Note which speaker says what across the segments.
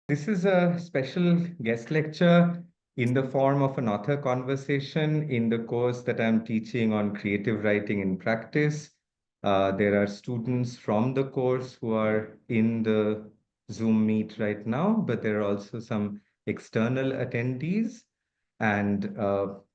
Speaker 1: This is a special guest lecture in the form of an author conversation in the course that I'm teaching on creative writing in practice. There are students from the course who are in the Zoom meet right now, but there are also some external attendees. And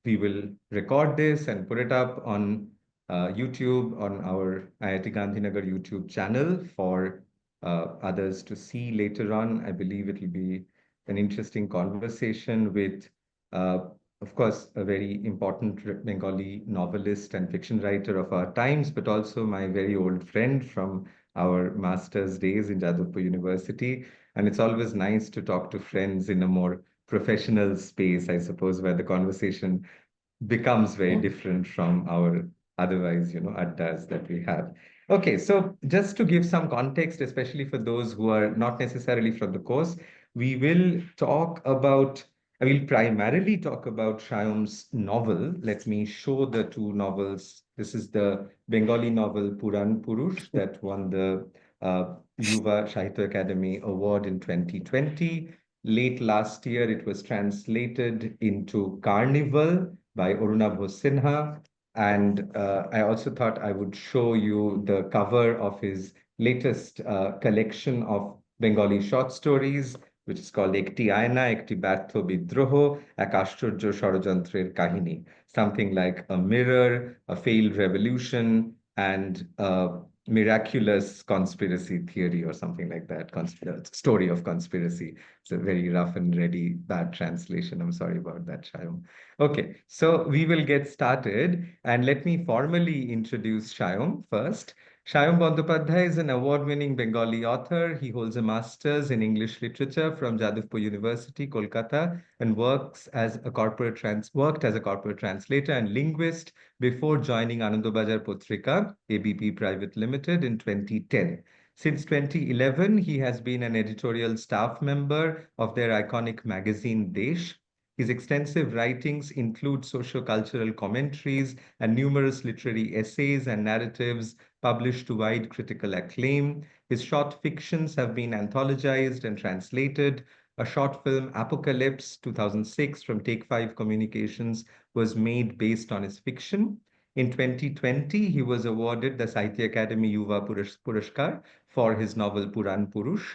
Speaker 1: we will record this and put it up on YouTube on our IIT Gandhinagar YouTube channel for others to see later on. I believe it will be an interesting conversation with, uh, of course, a very important Bengali novelist and fiction writer of our times, but also my very old friend from our master's days in Jadavpur University. And it's always nice to talk to friends in a more professional space, I suppose, where the conversation becomes very different from our otherwise, addas that we have. Okay, so just to give some context, especially for those who are not necessarily from the course, we will talk about, I will primarily talk about Shyam's novel. Let me show the two novels. This is the Bengali novel Puran Purush that won the Yuva Sahitya Academy Award in 2020. Late last year, it was translated into Carnival by Arunabh Sinha. And I also thought I would show you the cover of his latest collection of Bengali short stories, which is called Ekti Ayna, Ekti ব্যর্থ বিদ্রোহ, এক আশ্চর্য ষড়যন্ত্রের কাহিনী. Something like a mirror, a failed revolution, and a miraculous conspiracy theory or something like that. Story of conspiracy. It's a very rough and ready bad translation. I'm sorry about that, Shayam. Okay, so we will get started and let me formally introduce Shayam first. Sayam Bandyopadhyay is an award-winning Bengali author. He holds a master's in English literature from Jadavpur University, Kolkata, and worked as a corporate translator and linguist before joining Anandabazar Potrika, ABP Private Limited, in 2010. Since 2011, he has been an editorial staff member of their iconic magazine Desh. His extensive writings include socio-cultural commentaries and numerous literary essays and narratives published to wide critical acclaim. His short fictions have been anthologized and translated. A short film, Apocalypse 2006, from Take Five Communications, was made based on his fiction. In 2020, he was awarded the Sahitya Academy Yuva Puraskar for his novel Puran Purush,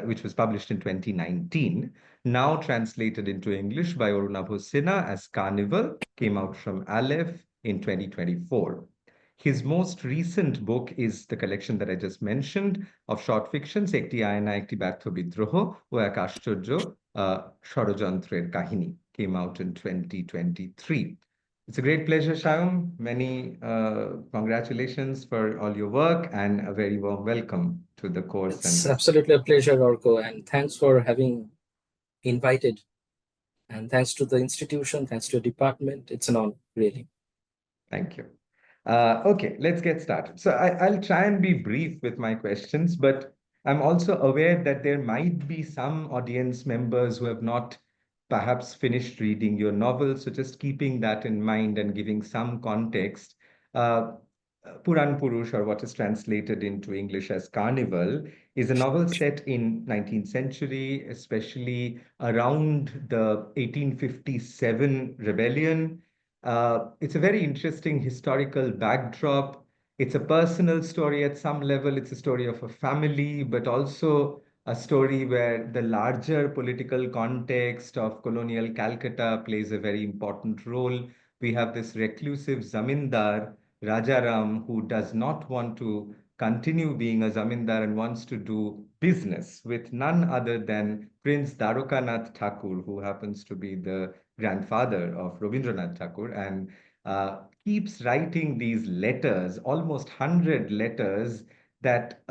Speaker 1: which was published in 2019. Now translated into English by Arunabh Sinha as Carnival, came out from Aleph in 2024. His most recent book is the collection that I just mentioned of short fictions, Ekti Ayna, Ekti ব্যর্থ বিদ্রোহ, ও এক আশ্চর্য ষড়যন্ত্রের কাহিনী, came out in 2023. It's a great pleasure, Shayam. Many congratulations for all your work and a very warm welcome to the course.
Speaker 2: It's absolutely a pleasure, Orko, and thanks for having invited. And thanks to the institution, thanks to the department. It's an honor, really.
Speaker 1: Thank you. Okay, let's get started. So I'll try and be brief with my questions, but I'm also aware that there might be some audience members who have not perhaps finished reading your novel. So just keeping that in mind and giving some context, uh, Puran Purush, or what is translated into English as Carnival, is a novel set in 19th century, especially around the 1857 rebellion. It's a very interesting historical backdrop. It's a personal story at some level. It's a story of a family, but also a story where the larger political context of colonial Calcutta plays a very important role. We have this reclusive zamindar, Rajaram, who does not want to continue being a zamindar and wants to do business with none other than Prince Dwarokanath Thakur, who happens to be the grandfather of Rabindranath Tagore, and keeps writing these letters, almost 100 letters that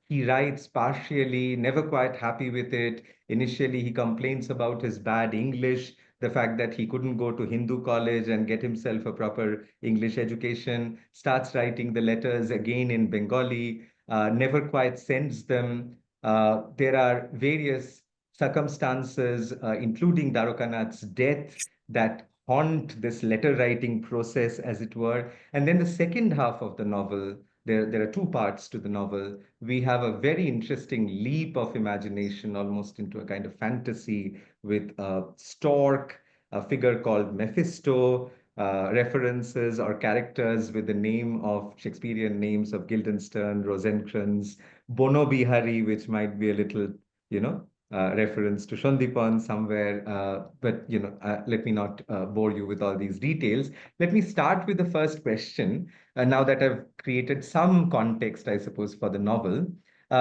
Speaker 1: he writes partially, never quite happy with it. Initially, he complains about his bad English, the fact that he couldn't go to Hindu college and get himself a proper English education, starts writing the letters again in Bengali, never quite sends them. There are various circumstances, including Dwarokanath's death, that haunt this letter writing process, as it were. And then the second half of the novel There are two parts to the novel. We have a very interesting leap of imagination, almost into a kind of fantasy, with a stork, a figure called Mephisto, references or characters with the name of Shakespearean names of Guildenstern, Rosencrantz, Bono Bihari, which might be a little, reference to Shandipan somewhere. But let me not bore you with all these details. Let me start with the first question. Now that I've created some context, I suppose, for the novel,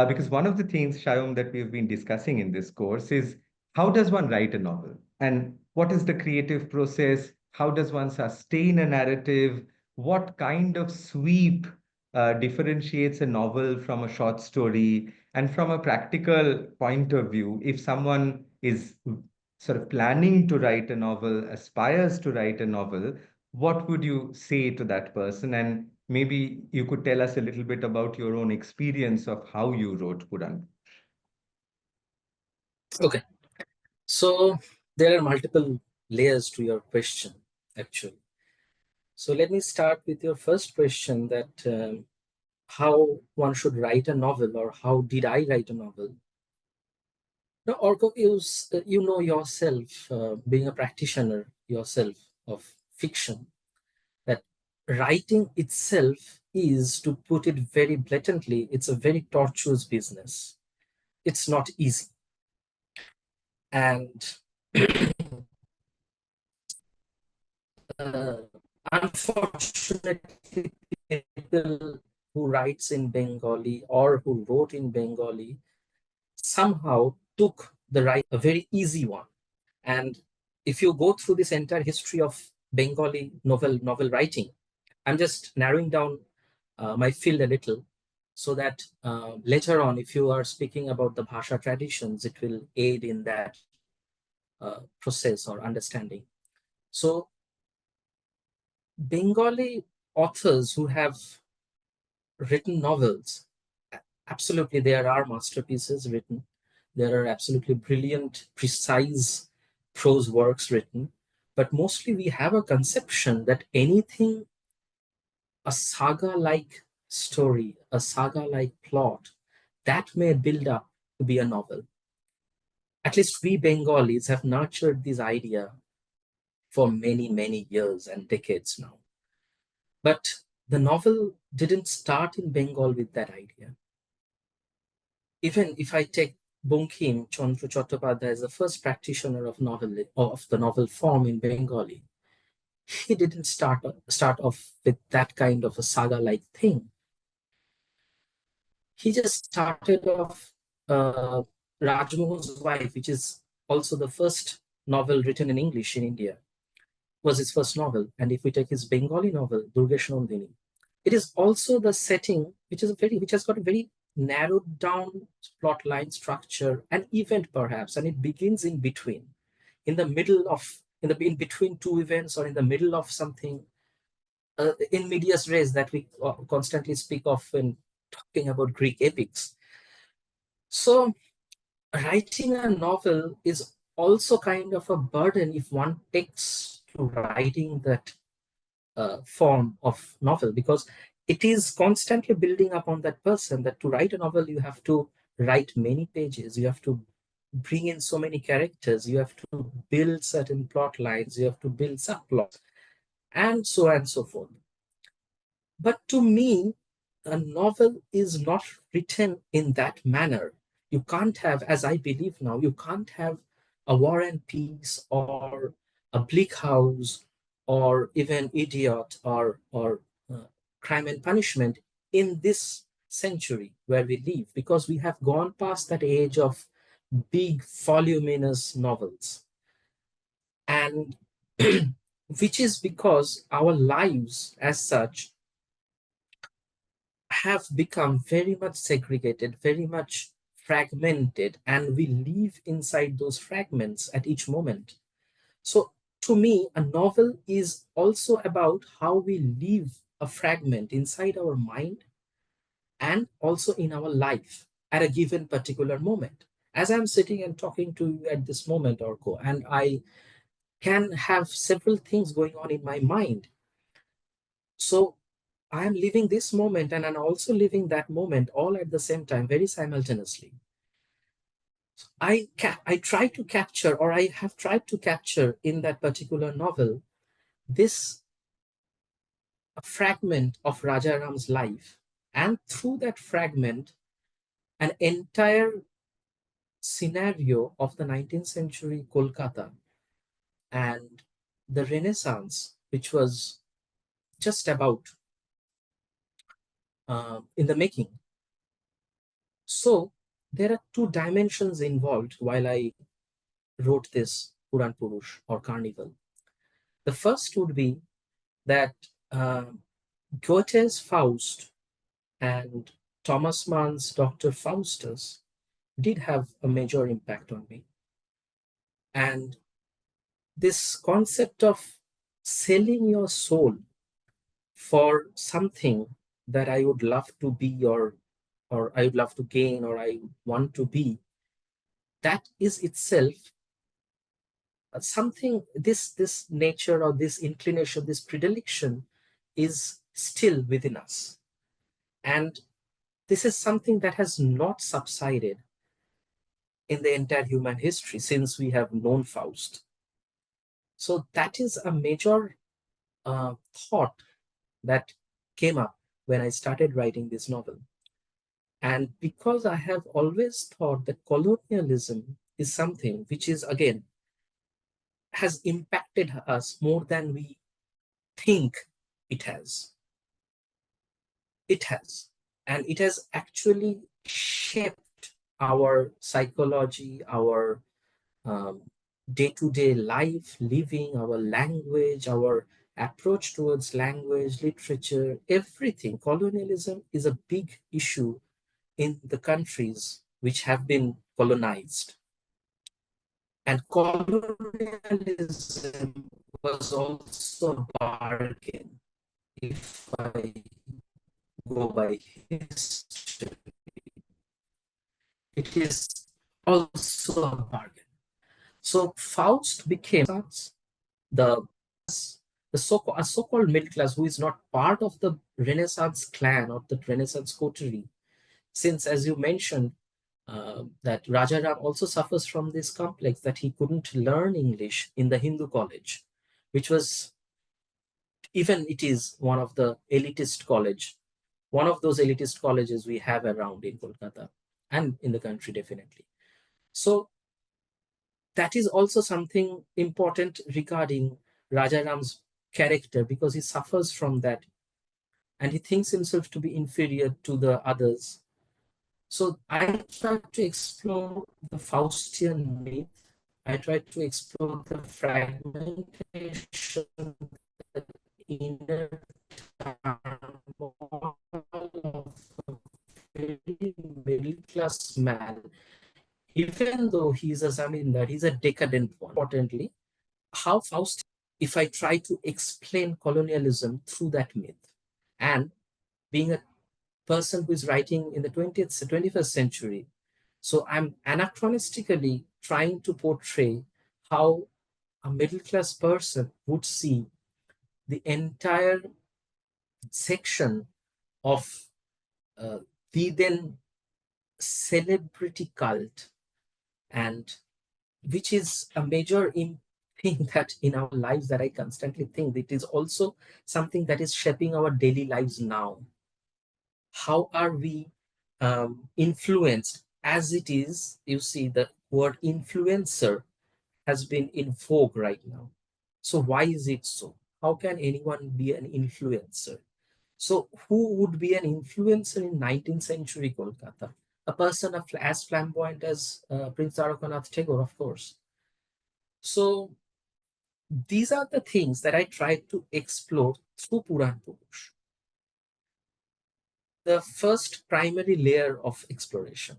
Speaker 1: because one of the things, Shayom, that we've been discussing in this course is how does one write a novel? And what is the creative process? How does one sustain a narrative? What kind of sweep differentiates a novel from a short story? And from a practical point of view, if someone is sort of planning to write a novel, aspires to write a novel, what would you say to that person? And maybe you could tell us a little bit about your own experience of how you wrote Puran.
Speaker 2: Okay. So there are multiple layers to your question, actually. So let me start with your first question that how one should write a novel, or how did I write a novel? Now, Orko, you know yourself, being a practitioner yourself of fiction, that writing itself is, to put it very blatantly, it's a very tortuous business. It's not easy. And uh, unfortunately, people who writes in Bengali or who wrote in Bengali somehow took the right, a very easy one. And if you go through this entire history of Bengali novel writing, I'm just narrowing down my field a little, so that later on, if you are speaking about the bhasha traditions, it will aid in that process or understanding. So Bengali authors who have written novels, absolutely there are masterpieces written. There are absolutely brilliant, precise prose works written. But mostly we have a conception that anything, a saga like story, a saga like plot, that may build up to be a novel. At least we Bengalis have nurtured this idea for many, many years and decades now. But the novel didn't start in Bengal with that idea. Even if I take Bankim Chandra Chattopadhyay as the first practitioner of the novel form in Bengali, he didn't start off with that kind of a saga-like thing. He just started off Rajmohan's Wife, which is also the first novel written in English in India, was his first novel. And if we take his Bengali novel, Durgesh Nandini, it is also the setting which has got a very narrowed down plot line structure and event perhaps, and it begins in between, in the middle of in between two events, or in the middle of something, in medias res, that we constantly speak of when talking about Greek epics. So writing a novel is also kind of a burden if one takes to writing that form of novel, because it is constantly building upon that person, that to write a novel you have to write many pages, you have to bring in so many characters, you have to build certain plot lines, you have to build subplots, and so on and so forth. But to me, a novel is not written in that manner. You can't have, as I believe now, you can't have a War and Peace, or a Bleak House, or even Idiot, or Crime and Punishment in this century where we live, because we have gone past that age of big voluminous novels. And which is because our lives as such have become very much segregated, very much fragmented, and we live inside those fragments at each moment. So, to me, a novel is also about how we live a fragment inside our mind and also in our life at a given particular moment. As I'm sitting and talking to you at this moment, Orko, and I can have several things going on in my mind. So I am living this moment and I'm also living that moment all at the same time, very simultaneously. I try to capture, or I have tried to capture in that particular novel, this fragment of Rajaram's life. And through that fragment, an entire scenario of the 19th century Kolkata and the Renaissance, which was just about in the making. So there are two dimensions involved while I wrote this Puran Purush or Carnival. The first would be that uh, Goethe's Faust and Thomas Mann's Dr. Faustus did have a major impact on me. And this concept of selling your soul for something that I would love to be, or I would love to gain, or I want to be, that is itself something, this nature or this inclination, this predilection is still within us. And this is something that has not subsided in the entire human history since we have known Faust. So that is a major thought that came up when I started writing this novel. And because I have always thought that colonialism is something which is, again, has impacted us more than we think it has. It has. And it has actually shaped our psychology, our day to day life, living, our language, our approach towards language, literature, everything. Colonialism is a big issue in the countries which have been colonized. And colonialism was also a bargain, if I go by history. It is also a bargain. So Faust became the a so-called middle class who is not part of the Renaissance clan or the Renaissance coterie. Since, as you mentioned, that Rajaram also suffers from this complex that he couldn't learn English in the Hindu college, which was, even it is one of the elitist college, one of those elitist colleges we have around in Kolkata and in the country, definitely. So that is also something important regarding Rajaram's character, because he suffers from that and he thinks himself to be inferior to the others. So I tried to explore the Faustian myth. I tried to explore the fragmentation, the inner turmoil of a very middle class man, even though he's a zamindar, he's a decadent one. Importantly, how Faust, if I try to explain colonialism through that myth, and being a person who is writing in the 21st century, so I'm anachronistically trying to portray how a middle class person would see the entire section of the then celebrity cult, and which is a major thing that in our lives that I constantly think it is also something that is shaping our daily lives now. How are we influenced? As it is, you see, the word influencer has been in vogue right now. So why is it so? How can anyone be an influencer? So who would be an influencer in 19th century Kolkata? A person as flamboyant as Prince Tarakanath Tagore, of course. So these are the things that I tried to explore through Puran Purush. The first primary layer of exploration.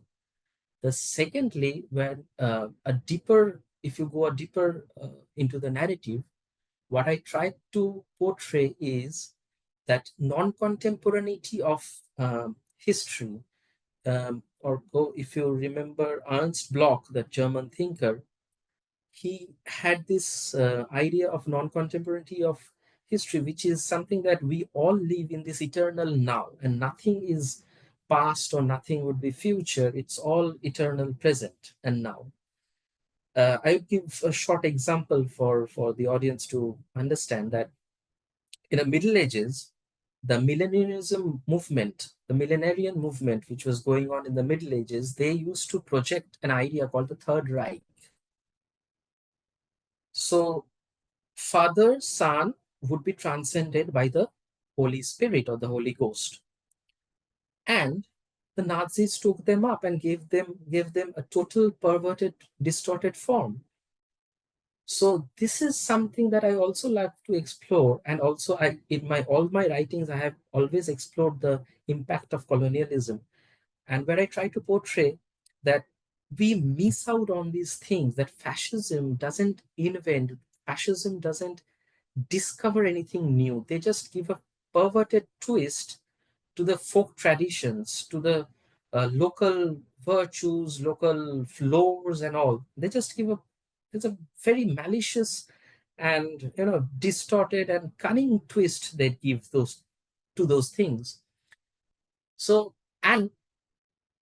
Speaker 2: The secondly, when a deeper, if you go a deeper into the narrative, what I tried to portray is that non-contemporaneity of history, or go, if you remember Ernst Bloch, the German thinker, he had this idea of non-contemporaneity of history, which is something that we all live in this eternal now, and nothing is past or nothing would be future. It's all eternal present and now. I would give a short example for the audience to understand that in the Middle Ages, the millenarian movement, which was going on in the Middle Ages, they used to project an idea called the Third Reich. So, Father, Son would be transcended by the Holy Spirit or the Holy Ghost. And the Nazis took them up and gave them a total perverted, distorted form. So this is something that I also like to explore, and also in my all my writings I have always explored the impact of colonialism, and where I try to portray that we miss out on these things, that fascism doesn't invent, fascism doesn't discover anything new. They just give a perverted twist to the folk traditions, to the local virtues, local floors, and all. They just give a It's a very malicious and distorted and cunning twist they give those to those things. So, and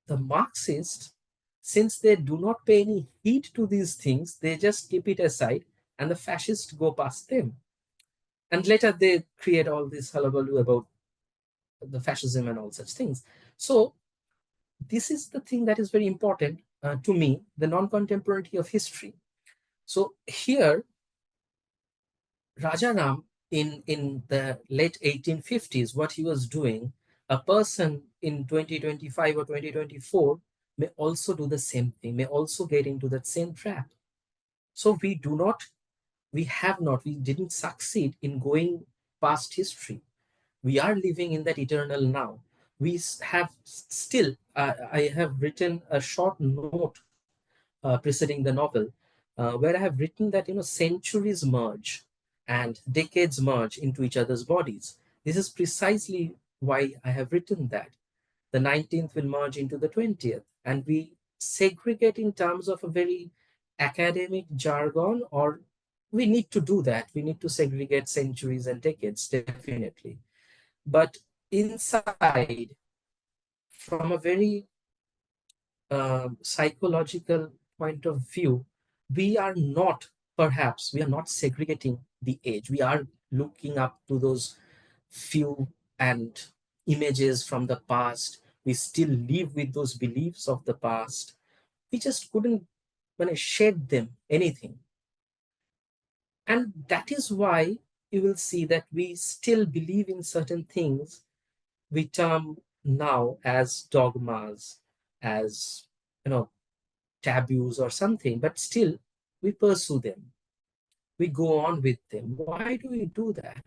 Speaker 2: the Marxists, since they do not pay any heed to these things, they just keep it aside, and the fascists go past them. And later they create all this hullabaloo about the fascism and all such things. So this is the thing that is very important to me, the non-contemporaneity of history. So here, Rajaram in the late 1850s, what he was doing, a person in 2025 or 2024 may also do the same thing, may also get into that same trap. So we didn't succeed in going past history. We are living in that eternal now. We have still, I have written a short note preceding the novel, where I have written that centuries merge and decades merge into each other's bodies. This is precisely why I have written that the 19th will merge into the 20th, and we segregate in terms of a very academic jargon, or we need to do that. We need to segregate centuries and decades, definitely. But inside, from a very psychological point of view, we are not, perhaps, we are not segregating the age. We are looking up to those few and images from the past. We still live with those beliefs of the past. We just couldn't shed them anything. And that is why you will see that we still believe in certain things we term now as dogmas, as taboos or something, but still we pursue them. We go on with them. Why do we do that?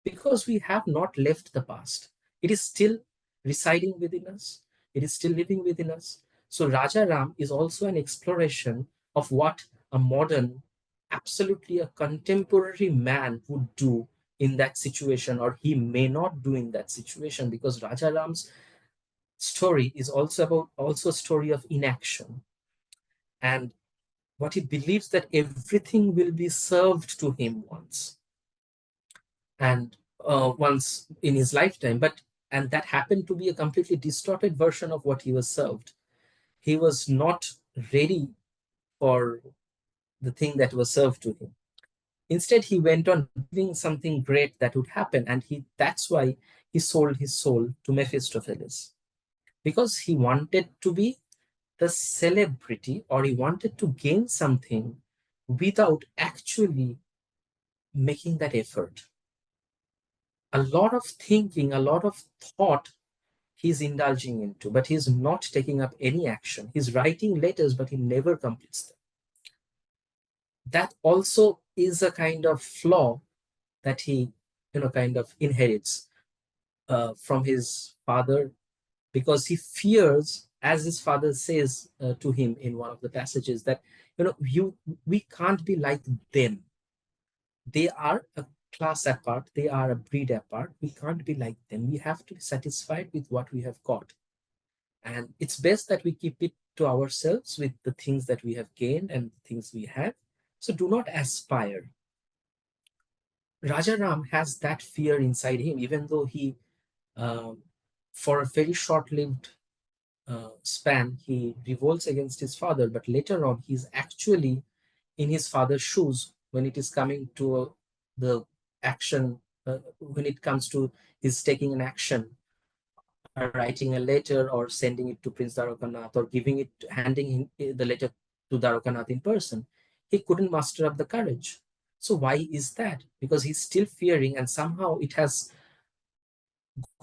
Speaker 2: Because we have not left the past. It is still residing within us. It is still living within us. So Raja Ram is also an exploration of what a modern, absolutely a contemporary man would do in that situation, or he may not do in that situation, because Raja Ram's story is also a story of inaction. And what he believes that everything will be served to him once in his lifetime, and that happened to be a completely distorted version of what he was served. He was not ready for the thing that was served to him. Instead, he went on believing something great that would happen, and that's why he sold his soul to Mephistopheles, because he wanted to be the celebrity, or he wanted to gain something without actually making that effort. A lot of thinking, a lot of thought he's indulging into, but he's not taking up any action. He's writing letters, but he never completes them. That also is a kind of flaw that he, kind of inherits from his father, because he fears, as his father says to him in one of the passages, that we can't be like them. They are a class apart, they are a breed apart. We can't be like them. We have to be satisfied with what we have got. And it's best that we keep it to ourselves with the things that we have gained and the things we have. So do not aspire. Rajaram has that fear inside him, even though he, uh, for a very short-lived span, he revolts against his father, but later on, he's actually in his father's shoes when it is coming to the action, when it comes to his taking an action, writing a letter or sending it to Prince Dwarkanath or giving it, handing him the letter to Dwarkanath in person. He couldn't muster up the courage. So why is that? Because he's still fearing, and somehow it has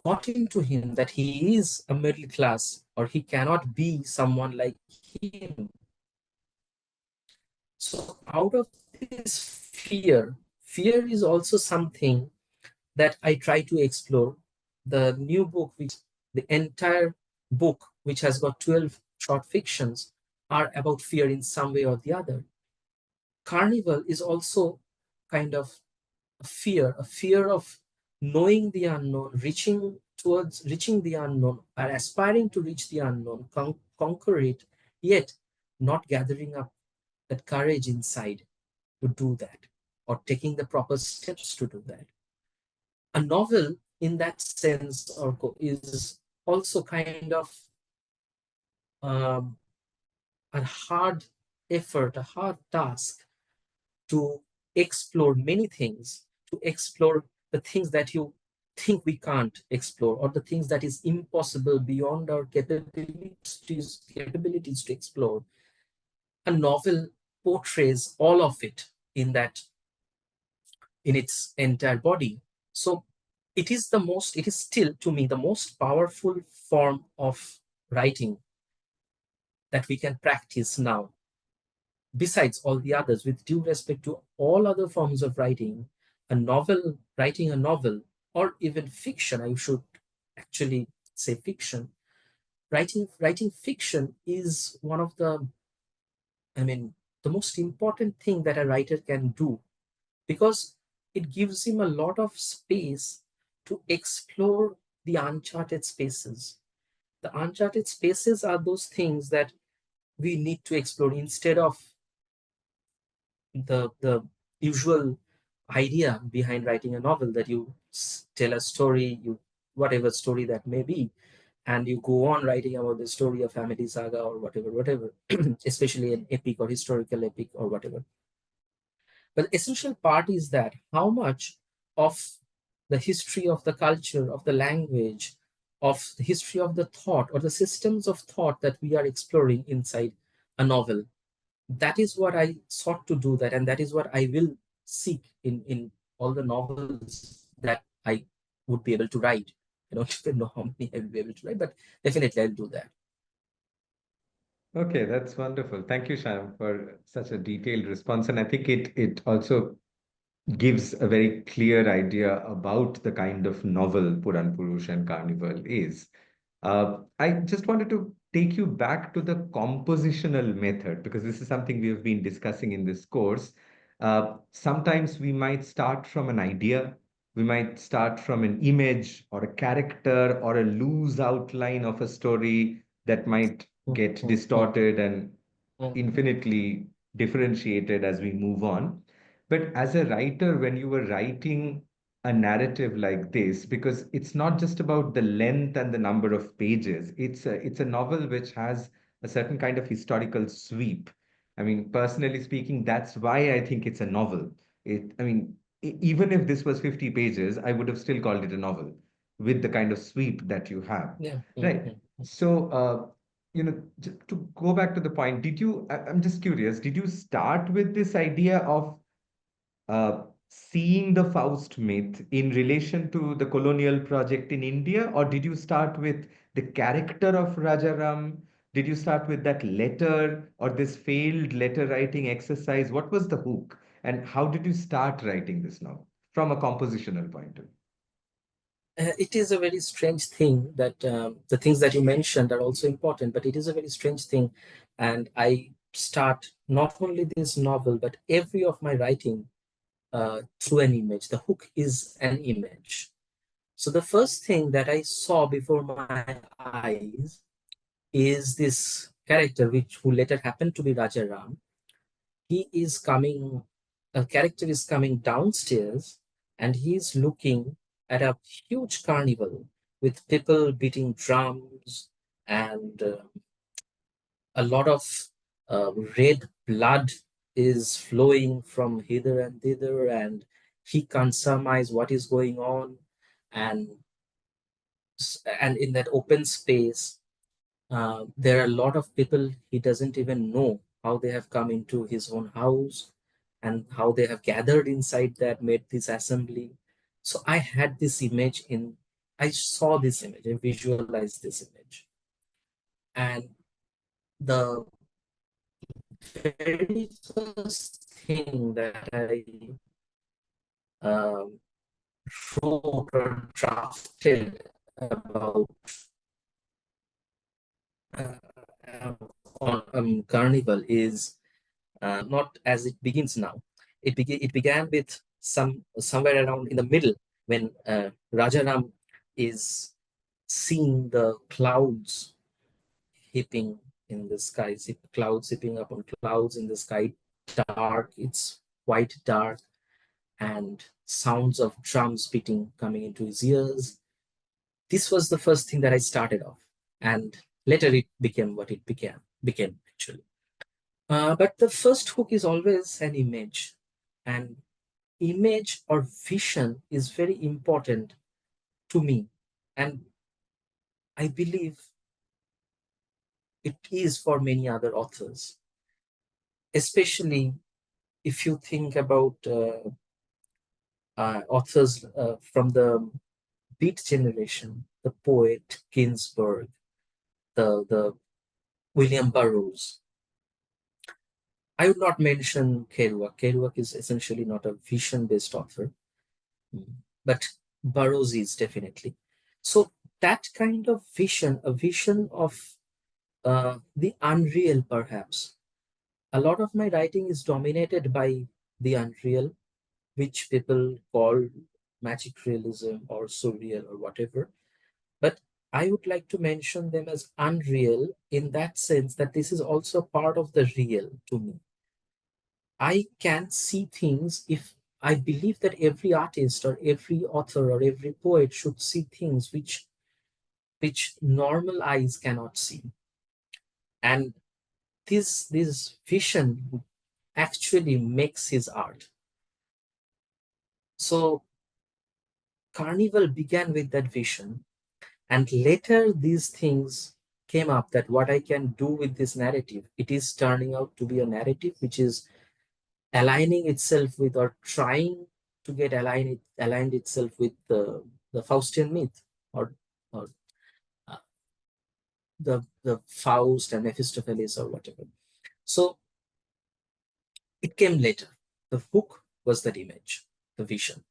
Speaker 2: got into him that he is a middle class or he cannot be someone like him. So out of this fear is also something that I try to explore. The new book, which the entire book, which has got 12 short fictions, are about fear in some way or the other. Carnival is also kind of a fear of knowing the unknown, reaching the unknown, or aspiring to reach the unknown, conquer it, yet not gathering up that courage inside to do that, or taking the proper steps to do that. A novel, in that sense, is also kind of um, a hard effort, a hard task to explore many things, to explore the things that you think we can't explore, or the things that is impossible beyond our capabilities to explore. A novel portrays all of it in that, in its entire body. So it is still to me the most powerful form of writing that we can practice now, besides all the others. With due respect to all other forms of writing, writing a novel, or even fiction, I should actually say fiction, writing fiction is one of the, I mean, the most important thing that a writer can do, because it gives him a lot of space to explore the uncharted spaces. The uncharted spaces are those things that we need to explore, instead of the usual idea behind writing a novel, that you tell a story, you, whatever story that may be, and you go on writing about the story of family saga or whatever, especially an epic or historical epic or whatever. But the essential part is that how much of the history of the culture, of the language, of the history of the thought, or the systems of thought that we are exploring inside a novel. That is what I sought to do that, and that is what I will seek in all the novels that I would be able to write. I don't even know how many I will be able to write, but definitely I'll do that.
Speaker 1: Okay, that's wonderful. Thank you, Sham, for such a detailed response. And I think it also gives a very clear idea about the kind of novel Puran Purush and Carnival is. I just wanted to take you back to the compositional method because this is something we have been discussing in this course. Sometimes we might start from an idea, we might start from an image or a character or a loose outline of a story that might
Speaker 2: Mm,
Speaker 1: get
Speaker 2: mm, mm,
Speaker 1: distorted and
Speaker 2: mm,
Speaker 1: infinitely differentiated as we move on. But as a writer, when you were writing a narrative like this, because it's not just about the length and the number of pages, it's a novel which has a certain kind of historical sweep. I mean, personally speaking, that's why I think it's a novel. I mean, even if this was 50 pages, I would have still called it a novel with the kind of sweep that you have.
Speaker 2: yeah. Mm,
Speaker 1: Right.
Speaker 2: mm.
Speaker 1: So, to go back to the point, I'm just curious, did you start with this idea of seeing the Faust myth in relation to the colonial project in India, or did you start with the character of Rajaram? Did you start with that letter or this failed letter writing exercise? What was the hook? And how did you start writing this novel from a compositional point of view?
Speaker 2: It is a very strange thing that the things that you mentioned are also important, but it is a very strange thing. And I start not only this novel, but every of my writing through an image. The hook is an image. So the first thing that I saw before my eyes is this character, which who later happened to be Raja Ram. He is coming, a character is coming downstairs, and he's looking at a huge carnival with people beating drums and a lot of red blood is flowing from hither and thither, and he can't surmise what is going on. And and in that open space, there are a lot of people he doesn't even know how they have come into his own house and how they have gathered inside that, made this assembly. So I had this image in, I saw this image, I visualized this image. And the very first thing that I um, wrote or drafted about uh, on Carnival is not as it begins now. It began with somewhere around in the middle when Rajaram is seeing the clouds heaping in the sky, clouds zipping up on clouds in the sky, dark. It's quite dark, and sounds of drums beating coming into his ears. This was the first thing that I started off, and later it became what it became actually. But the first hook is always an image, and image or vision is very important to me, and I believe it is for many other authors, especially if you think about authors from the Beat generation, the poet Ginsberg, the William Burroughs. I would not mention Kerouac. Kerouac is essentially not a vision-based author, but Burroughs is definitely. So that kind of vision, a vision of the unreal, perhaps. A lot of my writing is dominated by the unreal, which people call magic realism or surreal or whatever. But I would like to mention them as unreal in that sense that this is also part of the real to me. I can see things if I believe that every artist or every author or every poet should see things which normal eyes cannot see. And this vision actually makes his art. So Carnival began with that vision, and later these things came up that what I can do with this narrative, it is turning out to be a narrative which is aligning itself with or trying to get aligned itself with the Faustian myth or uh, the Faust and Mephistopheles or whatever. So it came later. The hook was that image, the vision.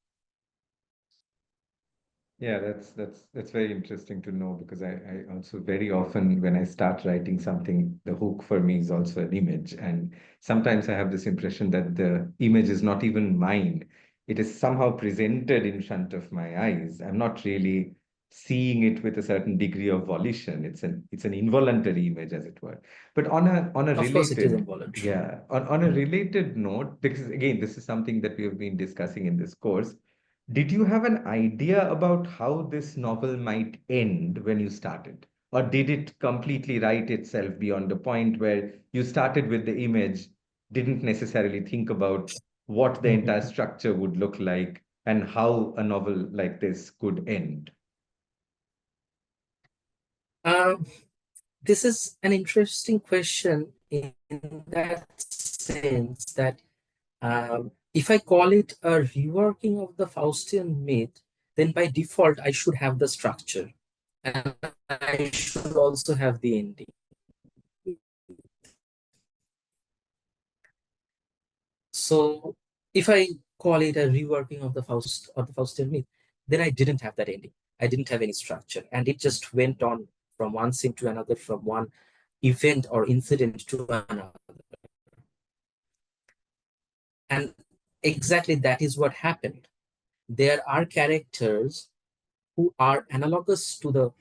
Speaker 1: Yeah, that's very interesting to know because I also very often when I start writing something, the hook for me is also an image. And sometimes I have this impression that the image is not even mine. It is somehow presented in front of my eyes. I'm not really seeing it with a certain degree of volition. It's an involuntary image, as it were. But on a
Speaker 2: Of course, it is
Speaker 1: related,
Speaker 2: involuntary.
Speaker 1: yeah, on a related note, because again, this is something that we have been discussing in this course. Did you have an idea about how this novel might end when you started? Or did it completely write itself beyond the point where you started with the image, didn't necessarily think about what the entire
Speaker 2: Mhm.
Speaker 1: structure would look like and how a novel like this could end?
Speaker 2: Um, this is an interesting question in that sense that if I call it a reworking of the Faustian myth, then by default I should have the structure and I should also have the ending. So if I call it a reworking of the Faust or the Faustian myth, then I didn't have that ending. I didn't have any structure, and it just went on from one scene to another, from one event or incident to another. And exactly that is what happened. There are characters who are analogous to the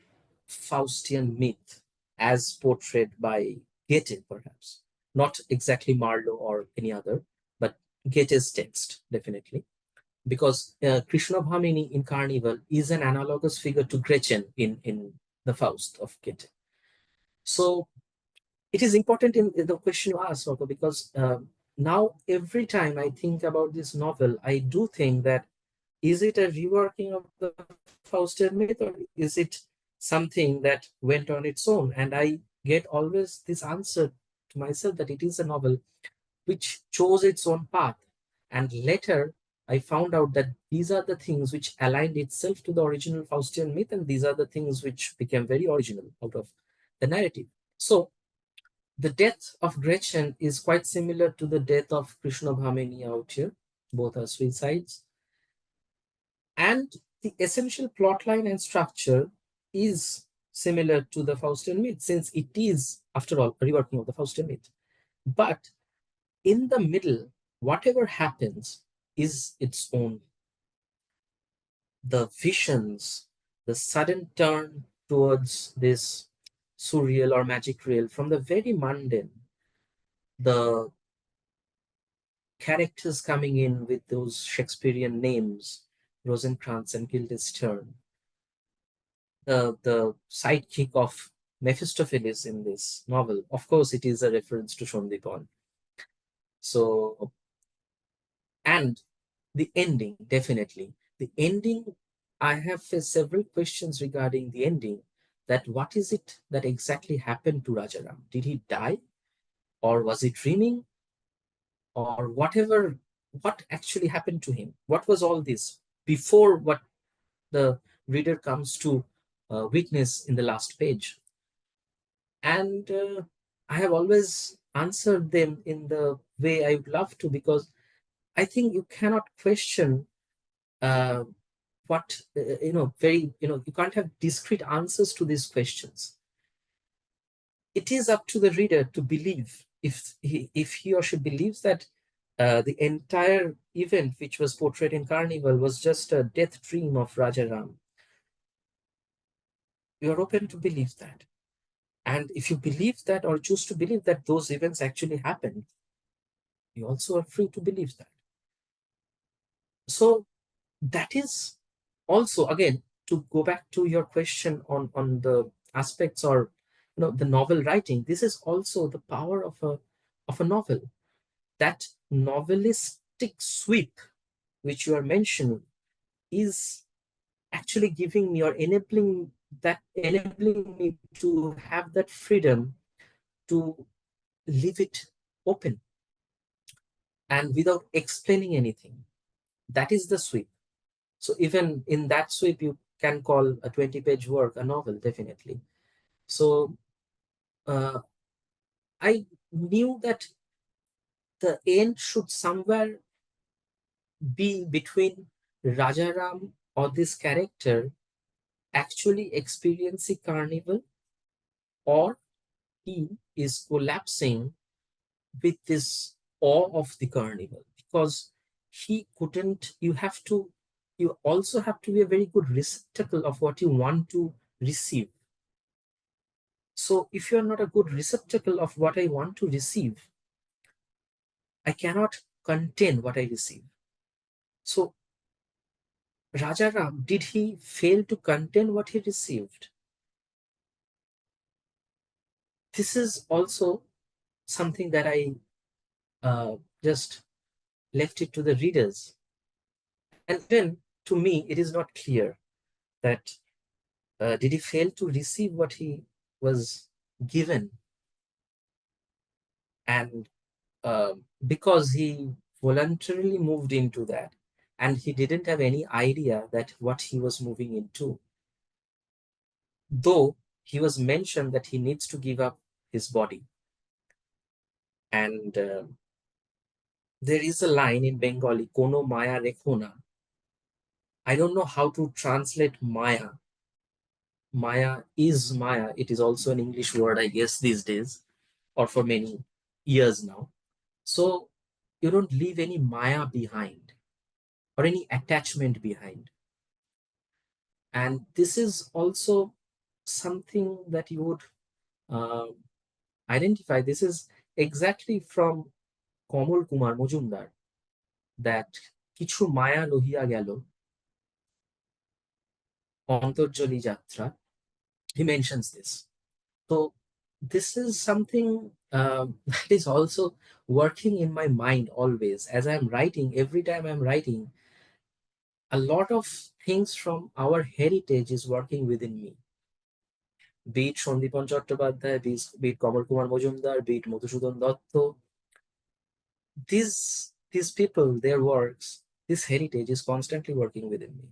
Speaker 2: Faustian myth as portrayed by Goethe, perhaps. Not exactly Marlowe or any other, but Goethe's text, definitely. because Krishna Bhamini in Carnival is an analogous figure to Gretchen in the Faust of Goethe. So it is important in the question you asked, Rocco, because now every time I think about this novel, I do think that is it a reworking of the Faustian myth, or is it something that went on its own? And I get always this answer to myself that it is a novel which chose its own path. And later, I found out that these are the things which aligned itself to the original Faustian myth, and these are the things which became very original out of the narrative. So, the death of Gretchen is quite similar to the death of Krishna Bhamini out here. Both are suicides. And the essential plotline and structure is similar to the Faustian myth, since it is, after all, a reworking of the Faustian myth. But in the middle, whatever happens is its own. The visions, the sudden turn towards this surreal or magic real from the very mundane, the characters coming in with those Shakespearean names, Rosencrantz and Guildenstern, the sidekick of Mephistopheles in this novel. Of course, it is a reference to Shondipon. So, and the ending, definitely. The ending, I have faced several questions regarding the ending, that what is it that exactly happened to Rajaram? Did he die? Or was he dreaming? Or whatever, what actually happened to him? What was all this before what the reader comes to witness in the last page? And I have always answered them in the way I would love to, because I think you cannot question uh, what very you can't have discrete answers to these questions. It is up to the reader to believe, if he or she believes that the entire event which was portrayed in Carnival was just a death dream of Rajaram. You are open to believe that. And if you believe that, or choose to believe that those events actually happened, you also are free to believe that. So that is also, again, to go back to your question on the aspects, or the novel writing, this is also the power of a novel. That novelistic sweep which you are mentioning is actually giving me, or enabling me to have that freedom to leave it open and without explaining anything. That is the sweep. So even in that sweep, you can call a 20-page work a novel, definitely. So uh, I knew that the end should somewhere be between Rajaram, or this character, actually experiencing carnival, or he is collapsing with this awe of the carnival, because he couldn't you also have to be a very good receptacle of what you want to receive. So if you're not a good receptacle of what I want to receive, I cannot contain what I receive. So Rajaram, did he fail to contain what he received? This is also something that I just left it to the readers. And then, to me, it is not clear that did he fail to receive what he was given? And because he voluntarily moved into that, and he didn't have any idea that what he was moving into, though he was mentioned that he needs to give up his body. And there is a line in Bengali, Kono Maya Rekhona. I don't know how to translate Maya. Maya is Maya. It is also an English word, I guess, these days, or for many years now. So you don't leave any Maya behind, or any attachment behind. And this is also something that you would uh, identify. This is exactly from Kamal Kumar Mujumdar, that কিছু মায়া লহিয়া গেল অন্তর্জলি যাত্রা, he mentions this. So this is something that is also working in my mind always as I'm writing. Every time I'm writing, a lot of things from our heritage is working within me. Be it Sandipon Chattopadhyay, be it Kamal Kumar Majumdar, be it Madhusudan Datta, these people, their works, this heritage is constantly working within me.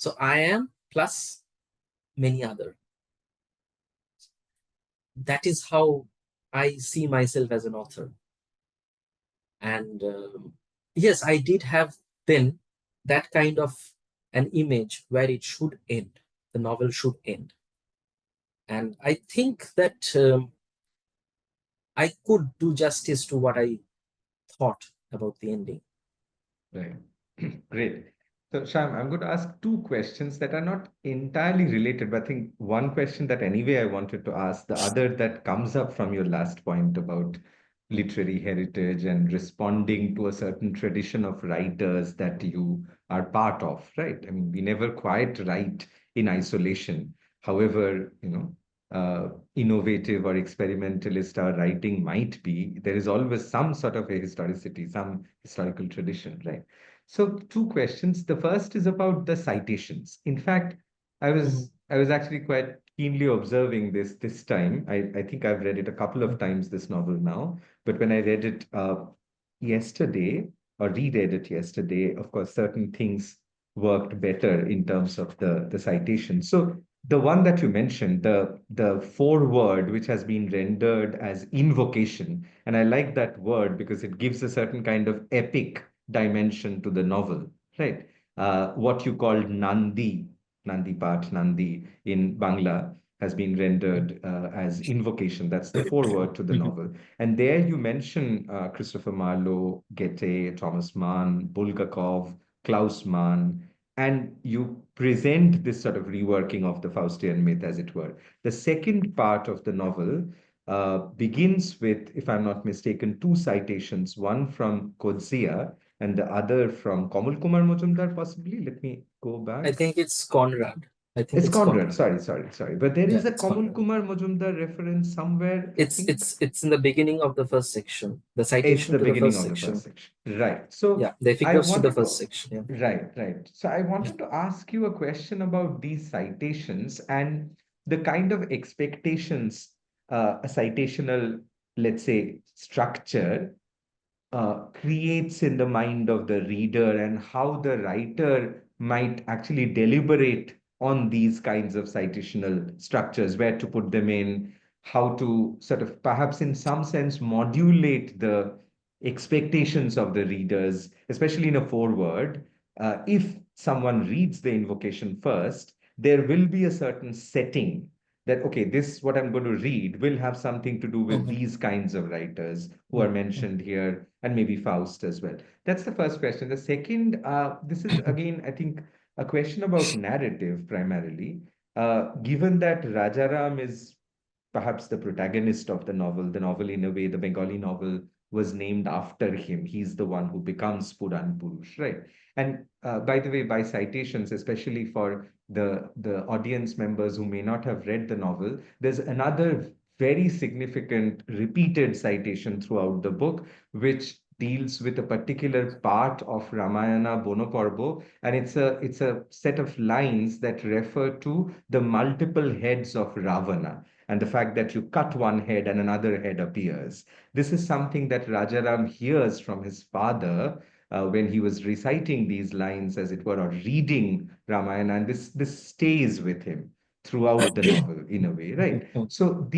Speaker 2: So I am plus many other. That is how I see myself as an author. And yes, I did have then that kind of an image where it should end, the novel should end. And I think that I could do justice to what I thought about the ending.
Speaker 1: Right. Great. So, Sham, I'm going to ask two questions that are not entirely related, but I think one question that anyway I wanted to ask, the other that comes up from your last point about literary heritage and responding to a certain tradition of writers that you are part of, right? I mean, we never quite write in isolation. However, innovative or experimentalist our writing might be, there is always some sort of a historicity, some historical tradition, right? So two questions. The first is about the citations. In fact, I
Speaker 2: Mhm,
Speaker 1: was I was actually quite keenly observing this time. I think I've read it a couple of
Speaker 2: mhm,
Speaker 1: times, this novel now, but when I read it yesterday or reread it yesterday, of course, certain things worked better in terms of the citation. So the one that you mentioned, the foreword, which has been rendered as invocation, and I like that word because it gives a certain kind of epic dimension to the novel, right? What you called Nandi Path, Nandi in Bangla has been rendered as invocation. That's the foreword to the
Speaker 2: mhm,
Speaker 1: novel. And there you mention Christopher Marlowe, Goethe, Thomas Mann, Bulgakov, Klaus Mann, and you present this sort of reworking of the Faustian myth, as it were. The second part of the novel begins with, if I'm not mistaken, two citations, one from Coetzee and the other from Kamal Kumar Majumdar, possibly. Let me go
Speaker 2: I
Speaker 1: back.
Speaker 2: think it's Conrad. I think
Speaker 1: It's
Speaker 2: it's
Speaker 1: Conrad.
Speaker 2: Conrad.
Speaker 1: Sorry. But there
Speaker 2: Yeah,
Speaker 1: is a
Speaker 2: it's
Speaker 1: Kamal
Speaker 2: Conrad.
Speaker 1: Kumar Majumdar reference somewhere, I
Speaker 2: It's
Speaker 1: think.
Speaker 2: it's it's in the beginning of the first section. The
Speaker 1: It's
Speaker 2: citation
Speaker 1: the
Speaker 2: to the
Speaker 1: beginning
Speaker 2: first
Speaker 1: of the first
Speaker 2: section.
Speaker 1: section. Right. So
Speaker 2: Yeah, the
Speaker 1: I
Speaker 2: epigloss to the
Speaker 1: wanted
Speaker 2: first
Speaker 1: to,
Speaker 2: section. Yeah.
Speaker 1: right. So I
Speaker 2: Yeah.
Speaker 1: wanted to ask you a question about these citations and the kind of expectations a citational, let's say, structure creates in the mind of the reader and how the writer might actually deliberate on these kinds of citational structures, where to put them in, how to sort of perhaps in some sense modulate the expectations of the readers, especially in a foreword. If someone reads the invocation first, there will be a certain setting that, okay, this, what I'm going to read, will have something to do with
Speaker 2: Mhm,
Speaker 1: these kinds of writers who are
Speaker 2: mhm, mhm,
Speaker 1: mentioned here, and maybe Faust as well. That's the first question. The second, this is again, I think, a question about narrative primarily. Given that Rajaram is perhaps the protagonist of the novel in a way, the Bengali novel was named after him. He's the one who becomes Puran Purush, right? And by the way, by citations, especially for the audience members who may not have read the novel, there's another very significant repeated citation throughout the book, which deals with a particular part of Ramayana Bonoporbo, and it's a set of lines that refer to the multiple heads of Ravana and the fact that you cut one head and another head appears. This is something that Rajaram hears from his father when he was reciting these lines, as it were, or reading Ramayana, and this stays with him throughout the novel in a way,
Speaker 2: mhm,
Speaker 1: right?
Speaker 2: mhm,
Speaker 1: So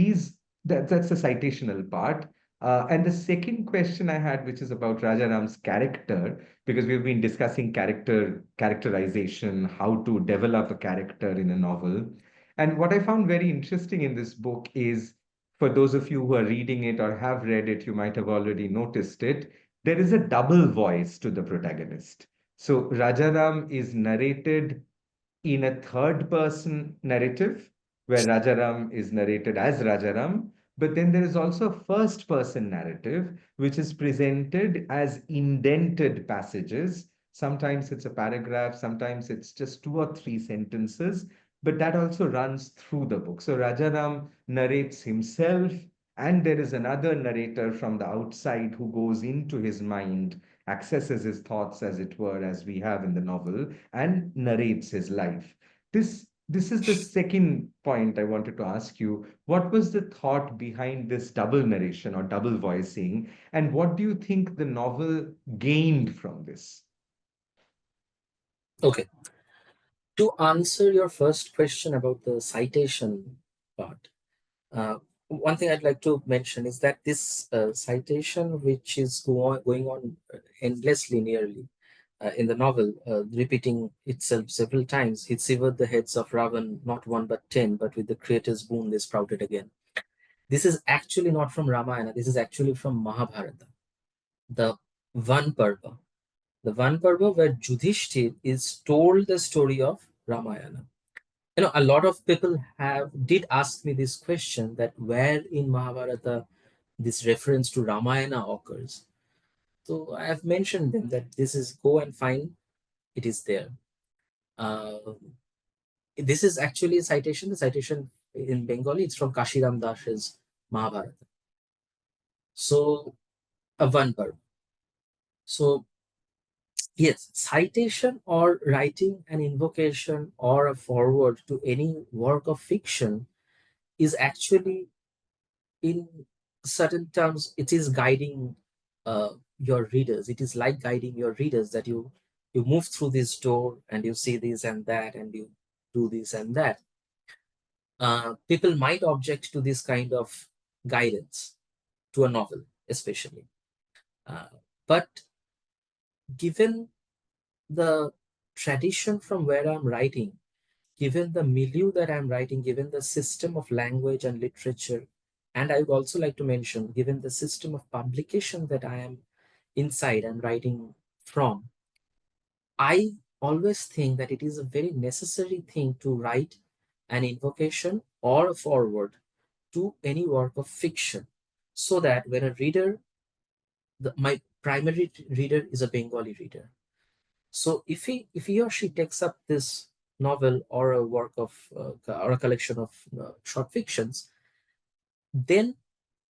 Speaker 1: that's the citational part. And the second question I had, which is about Rajaram's character, because we've been discussing characterization, how to develop a character in a novel. And what I found very interesting in this book is, for those of you who are reading it or have read it, you might have already noticed it, there is a double voice to the protagonist. So Rajaram is narrated in a third person narrative where Rajaram is narrated as Rajaram, but then there is also a first person narrative which is presented as indented passages Sometimes it's a paragraph, sometimes it's just two or three sentences, but that also runs through the book. So Rajaram narrates himself, and there is another narrator from the outside who goes into his mind, accesses his thoughts, as it were, as we have in the novel, and narrates his life. This is the second point I wanted to ask you. What was the thought behind this double narration or double voicing, and what do you think the novel gained from this?
Speaker 2: Okay. To answer your first question about the citation part, one thing I'd like to mention is that this citation, which is going on endlessly, nearly in the novel, repeating itself several times, he severed the heads of Ravan, not one but 10, but with the Creator's boon they sprouted again. This is actually not from Ramayana, this is actually from Mahabharata, the Van Parva. The Van Parva where Yudhishthir is told the story of Ramayana. A lot of people did ask me this question, that where in Mahabharata this reference to Ramayana occurs. So I have mentioned them that this is, go and find, it is there. Uh, this is actually a citation. The citation in Bengali, it's from Kashiram Das's Mahabharata. So a one verb. So yes, citation or writing an invocation or a foreword to any work of fiction is actually, in certain terms, it is guiding your readers. It is like guiding your readers, that you move through this door and you see this and that and you do this and that. People might object to this kind of guidance to a novel, especially. Uh, but given the tradition from where I'm writing, given the milieu that I'm writing, given the system of language and literature, and I would also like to mention, given the system of publication that I am inside and writing from, I always think that it is a very necessary thing to write an invocation or a foreword to any work of fiction, so that when a reader, my primary reader is a Bengali reader. So if he or she takes up this novel or a work of or a collection of short fictions, then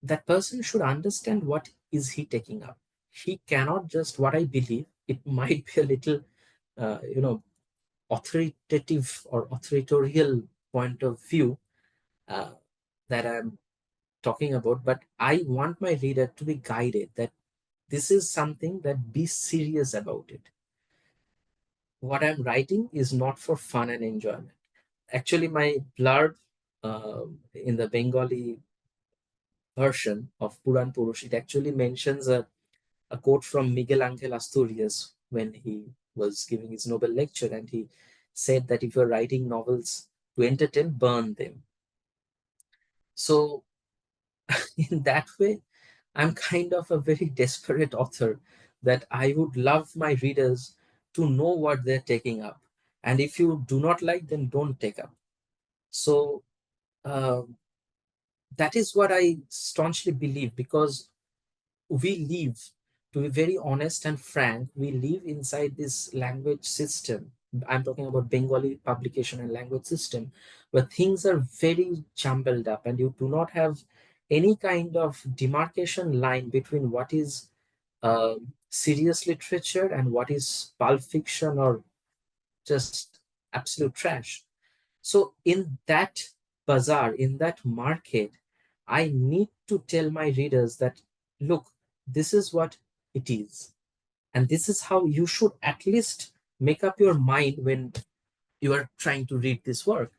Speaker 2: that person should understand what is he taking up. He cannot just, what I believe, it might be a little authoritative or authoritarian point of view uh, that I'm talking about, but I want my reader to be guided that this is something, that be serious about it. What I'm writing is not for fun and enjoyment. Actually, my blurb in the Bengali version of Puran Purush, it actually mentions a quote from Miguel Angel Asturias when he was giving his Nobel lecture, and he said that if you're writing novels to entertain, burn them. So, in that way, I'm kind of a very desperate author, that I would love my readers to know what they're taking up. And if you do not like, then don't take up. So, uh, that is what I staunchly believe, because we live, to be very honest and frank, we live inside this language system. I'm talking about Bengali publication and language system, where things are very jumbled up, and you do not have any kind of demarcation line between what is uh, serious literature and what is pulp fiction or just absolute trash. So, in that bazaar, in that market, I need to tell my readers that, look, this is what it is. And this is how you should at least make up your mind when you are trying to read this work.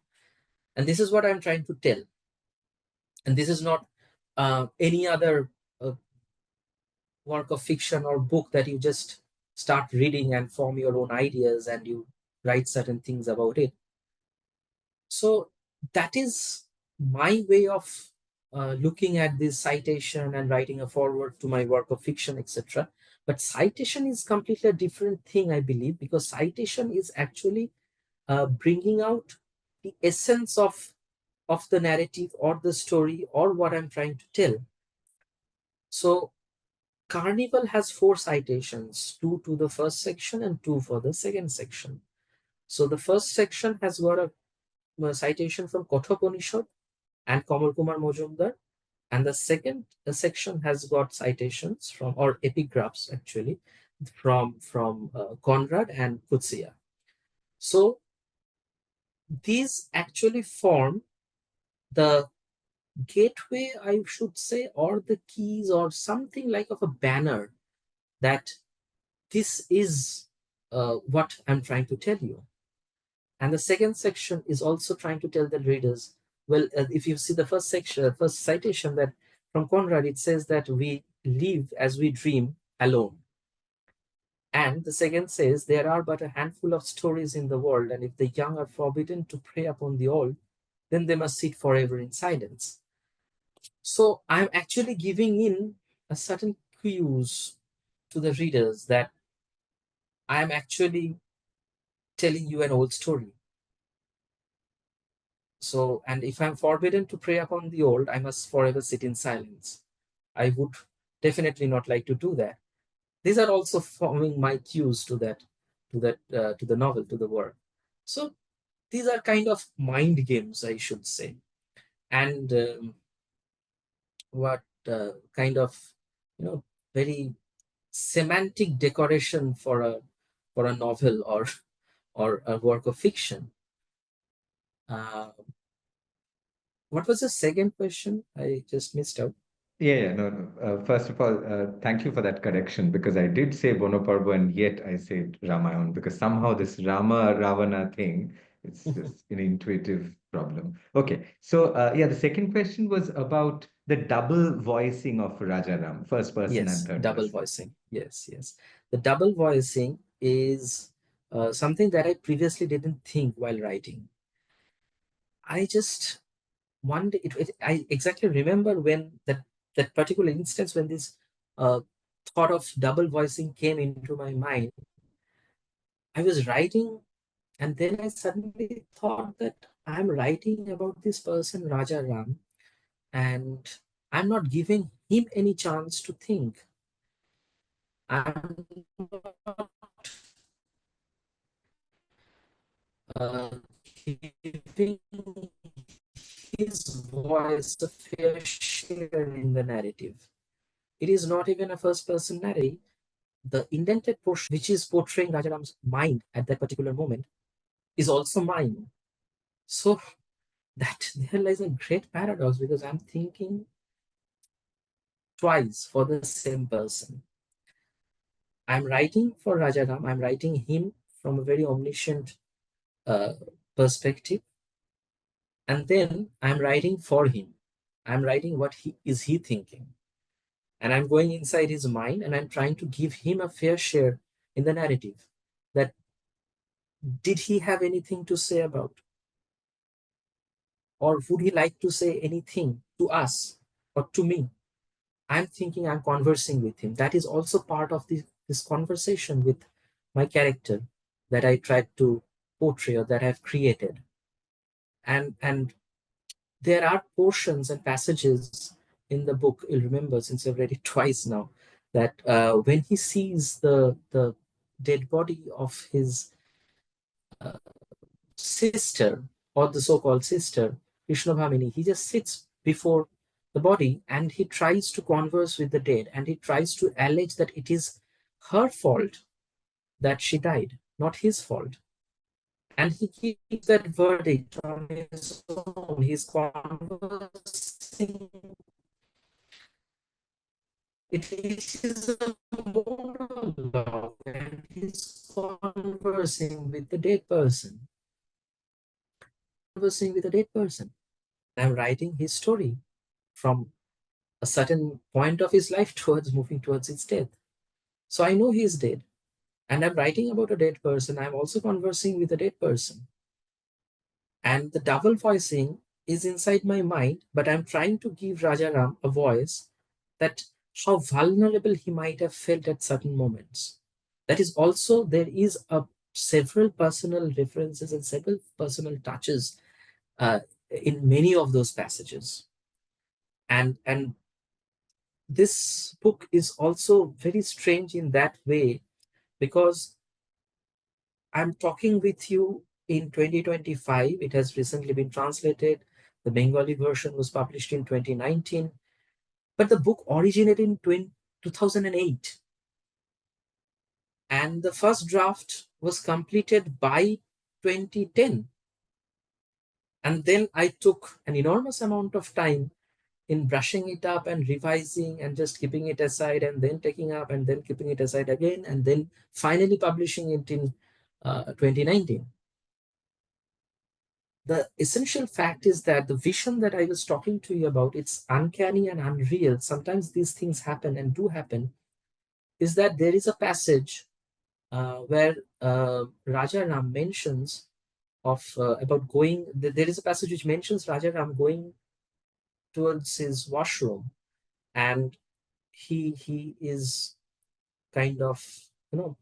Speaker 2: And this is what I'm trying to tell. And this is not any other work of fiction or book that you just start reading and form your own ideas and you write certain things about it. So that is my way of looking at this citation and writing a forward to my work of fiction, etc. But citation is completely a different thing, I believe, because citation is actually bringing out the essence of the narrative or the story or what I'm trying to tell. So Carnival has 4 citations, 2 to the first section and 2 for the second section. So the first section has got a citation from Kathopanishad and Kamal Kumar Mojumdar, and the second section has got citations from, or epigraphs actually, from Conrad and Kutsia. So these actually form the gateway, I should say, or the keys, or something like of a banner, that this is what I'm trying to tell you. And the second section is also trying to tell the readers, well, if you see the first section, first citation, that from Conrad, it says that we live as we dream alone. And the second says, there are but a handful of stories in the world, and if the young are forbidden to prey upon the old, then they must sit forever in silence. So I'm actually giving in a certain cues to the readers that I'm actually telling you an old story. So, and if I'm forbidden to prey upon the old, I must forever sit in silence. I would definitely not like to do that. These are also forming my cues to the novel, to the work. So these are kind of mind games, I should say, and what kind of, very semantic decoration for a novel or a work of fiction. Uh, what was the second question? I just missed out.
Speaker 1: No, no. First of all, thank you for that correction because I did say Bonoparbo and yet I said Ramayan because somehow this Rama Ravana thing, it's just an intuitive problem. Okay, so yeah, the second question was about the double voicing of Rajaram, first person and
Speaker 2: Yes,
Speaker 1: third
Speaker 2: double
Speaker 1: person.
Speaker 2: voicing. Yes, yes. The double voicing is something that I previously didn't think while writing. I just one day, I exactly remember when that particular instance, when this uh, thought of double voicing came into my mind. I was writing, and then I suddenly thought that I'm writing about this person, Raja Ram, and I'm not giving him any chance to think. I'm not giving his voice a fair share in the narrative. It is not even a first person narrative. The indented portion, which is portraying Rajaram's mind at that particular moment, is also mine. So that there lies a great paradox because I'm thinking twice for the same person. I'm writing for Rajaram, I'm writing him from a very omniscient uh, perspective, and then I'm writing for him. I'm writing what he thinking, and I'm going inside his mind, and I'm trying to give him a fair share in the narrative. That did he have anything to say about, or would he like to say anything to us or to me? I'm thinking I'm conversing with him. That is also part of this conversation with my character that I tried to portray or that I've created. And there are portions and passages in the book, you'll remember since I've read it twice now, that when he sees the dead body of his sister, or the so-called sister, Krishnabhamini, he just sits before the body and he tries to converse with the dead, and he tries to allege that it is her fault that she died, not his fault. And he keeps that verdict on his own. He's conversing. It is a monologue, and he's conversing with the dead person. Conversing with a dead person. I'm writing his story from a certain point of his life towards moving towards his death. So I know he is dead. And I'm writing about a dead person. I'm also conversing with a dead person. And the double voicing is inside my mind, but I'm trying to give Rajaram a voice that how vulnerable he might have felt at certain moments. That is also, there is a several personal references and several personal touches in many of those passages. And this book is also very strange in that way, because I'm talking with you in 2025. It has recently been translated. The Bengali version was published in 2019, but the book originated in 2008. And the first draft was completed by 2010. And then I took an enormous amount of time in brushing it up and revising and just keeping it aside and then taking up and then keeping it aside again and then finally publishing it in 2019. The essential fact is that the vision that I was talking to you about, it's uncanny and unreal. Sometimes these things happen and do happen. Is that there is a passage where Raja Ram mentions of about going. There is a passage which mentions Raja Ram going towards his washroom, and he is kind of, you know,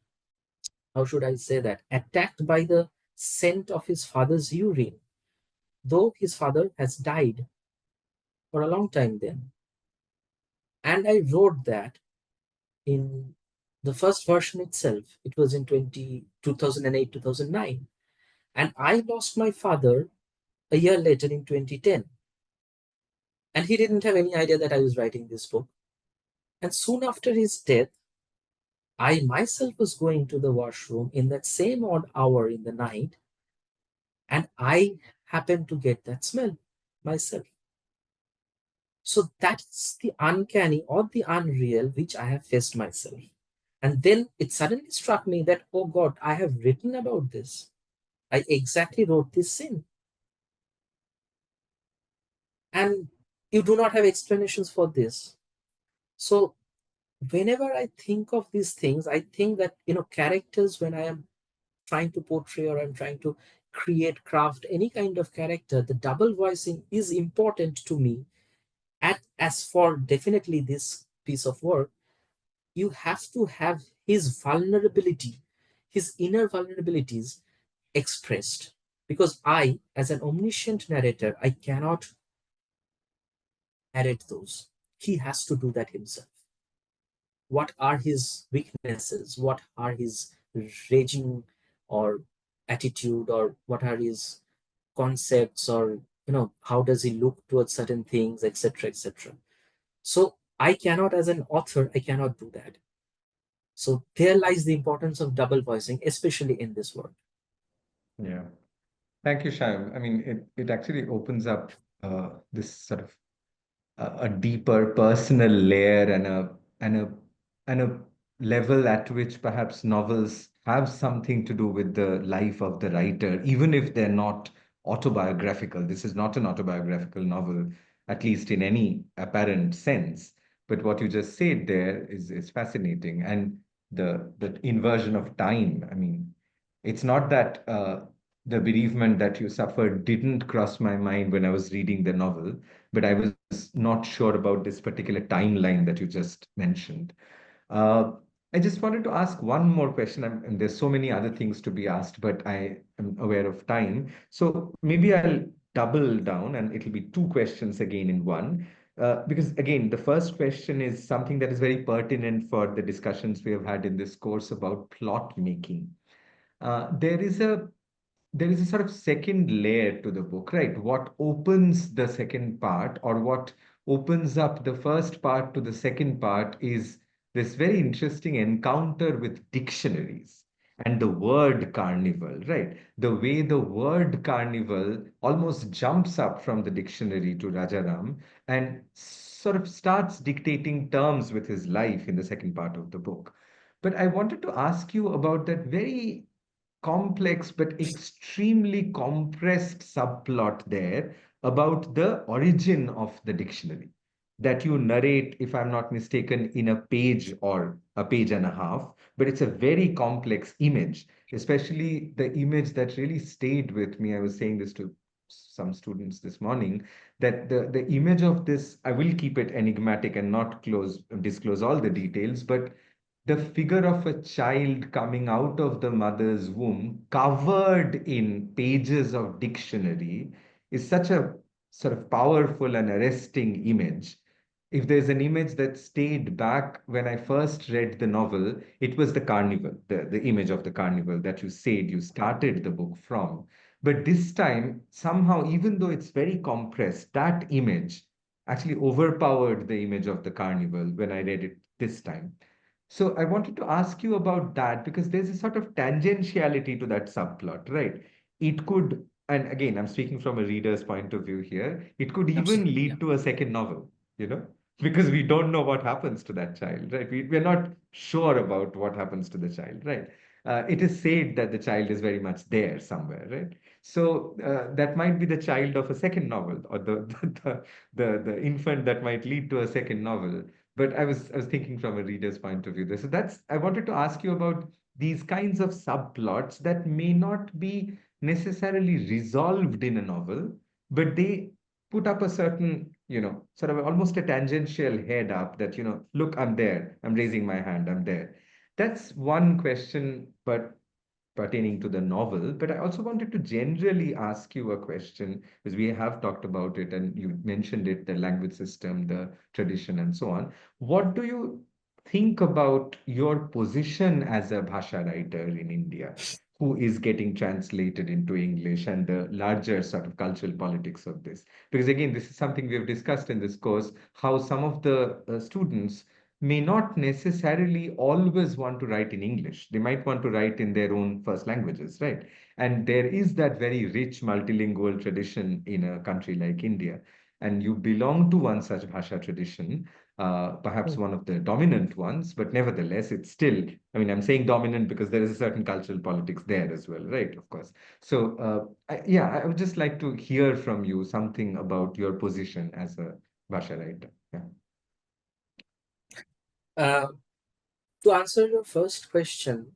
Speaker 2: how should I say that, attacked by the scent of his father's urine, though his father has died for a long time then. And I wrote that in the first version itself. It was in 2008, 2009. And I lost my father a year later in 2010. And he didn't have any idea that I was writing this book. And soon after his death, I myself was going to the washroom in that same odd hour in the night, and I happened to get that smell myself. So that's the uncanny or the unreal which I have faced myself. And then it suddenly struck me that, oh God, I have written about this. I exactly wrote this scene. And you do not have explanations for this. So whenever I think of these things, I think that, characters, when I am trying to portray or I'm trying to create, craft any kind of character, the double voicing is important to me. As for definitely this piece of work, you have to have his vulnerability, his inner vulnerabilities expressed. Because I, as an omniscient narrator, I cannot narrate those. He has to do that himself. What are his weaknesses? What are his raging or attitude, or what are his concepts, or how does he look towards certain things, etc., etc. So I cannot, as an author, I cannot do that. So there lies the importance of double voicing, especially in this work.
Speaker 1: Yeah. Thank you, Shayam. I mean, it actually opens up this sort of a deeper personal layer and a and a level at which perhaps novels have something to do with the life of the writer, even if they're not autobiographical. This is not an autobiographical novel, at least in any apparent sense. But what you just said there is fascinating, and the inversion of time. I mean, it's not that the bereavement that you suffered didn't cross my mind when I was reading the novel, but I was not sure about this particular timeline that you just mentioned. Uh, I just wanted to ask one more question, and there's so many other things to be asked, but I am aware of time. So maybe I'll double down and it'll be two questions again in one. Because again, the first question is something that is very pertinent for the discussions we have had in this course about plot making. There is a sort of second layer to the book, right? What opens the second part, or what opens up the first part to the second part, is this very interesting encounter with dictionaries and the word carnival, right? The way the word carnival almost jumps up from the dictionary to Rajaram and sort of starts dictating terms with his life in the second part of the book. But I wanted to ask you about that very complex but extremely compressed subplot there about the origin of the dictionary that you narrate, if I'm not mistaken, in a page or a page and a half. But it's a very complex image, especially the image that really stayed with me. I was saying this to some students this morning, that the image of this, I will keep it enigmatic and not disclose all the details, but the figure of a child coming out of the mother's womb, covered in pages of dictionary, is such a sort of powerful and arresting image. if there's an image that stayed back when I first read the novel, it was the carnival, the image of the carnival that you said you started the book from. But this time, somehow, even though it's very compressed, that image actually overpowered the image of the carnival when I read it this time. So I wanted to ask you about that because there's a sort of tangentiality to that subplot, right? It could, and again, I'm speaking from a reader's point of view here, it could even
Speaker 2: Absolutely, yeah.
Speaker 1: lead to a second novel, you know? Because we don't know what happens to that child, right? We're not sure about what happens to the child, right? It is said that the child is very much there somewhere, right? So that might be the child of a second novel, or the infant that might lead to a second novel. But I was thinking from a reader's point of view there. So that's I wanted to ask you about these kinds of subplots that may not be necessarily resolved in a novel, but they put up a certain, sort of almost a tangential head up that, look, I'm there, I'm raising my hand, I'm there. That's one question, but pertaining to the novel. But I also wanted to generally ask you a question, because we have talked about it and you mentioned it, the language system, the tradition, and so on. What do you think about your position as a bhasha writer in India, who is getting translated into English, and the larger sort of cultural politics of this? Because again, this is something we have discussed in this course, how some of the students may not necessarily always want to write in English. They might want to write in their own first languages, right? And there is that very rich multilingual tradition in a country like India. And you belong to one such bhasha tradition, perhaps
Speaker 2: Hmm.
Speaker 1: one of the dominant ones, but nevertheless, it's still, I mean, I'm saying dominant because there is a certain cultural politics there as well, right? Of course. So, yeah, I would just like to hear from you something about your position as a bhasha writer. Yeah.
Speaker 2: Uh, to answer your first question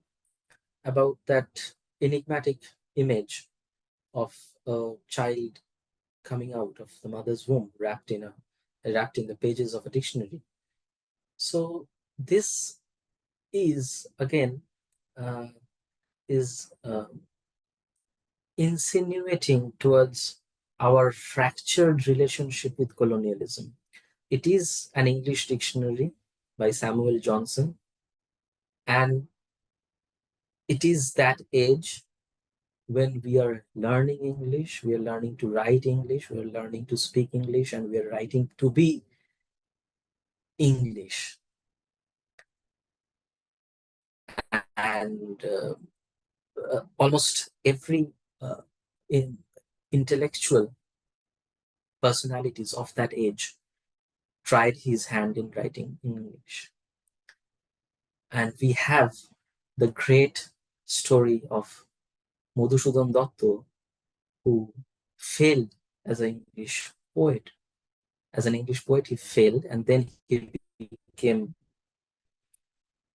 Speaker 2: about that enigmatic image of a child coming out of the mother's womb, wrapped in the pages of a dictionary. So this is again uh, is insinuating towards our fractured relationship with colonialism. It is an English dictionary by Samuel Johnson, and it is that age when we are learning English, we are learning to write English, we are learning to speak English, and we are writing to be English. And almost every uh, in intellectual personalities of that age tried his hand in writing in English. And we have the great story of Madhusudan Dotto, who failed as an English poet. As an English poet, he failed, and then he became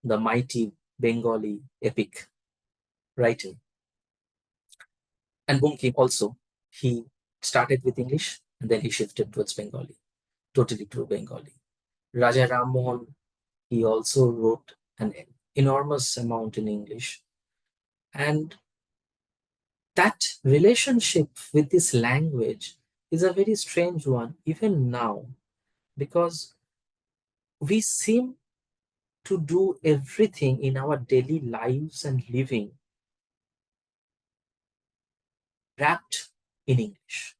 Speaker 2: the mighty Bengali epic writer. And Bunkim also, he started with English and then he shifted towards Bengali, totally to Bengali. Raja Ram Mohan, he also wrote an enormous amount in English. And that relationship with this language is a very strange one, even now, because we seem to do everything in our daily lives and living wrapped in English.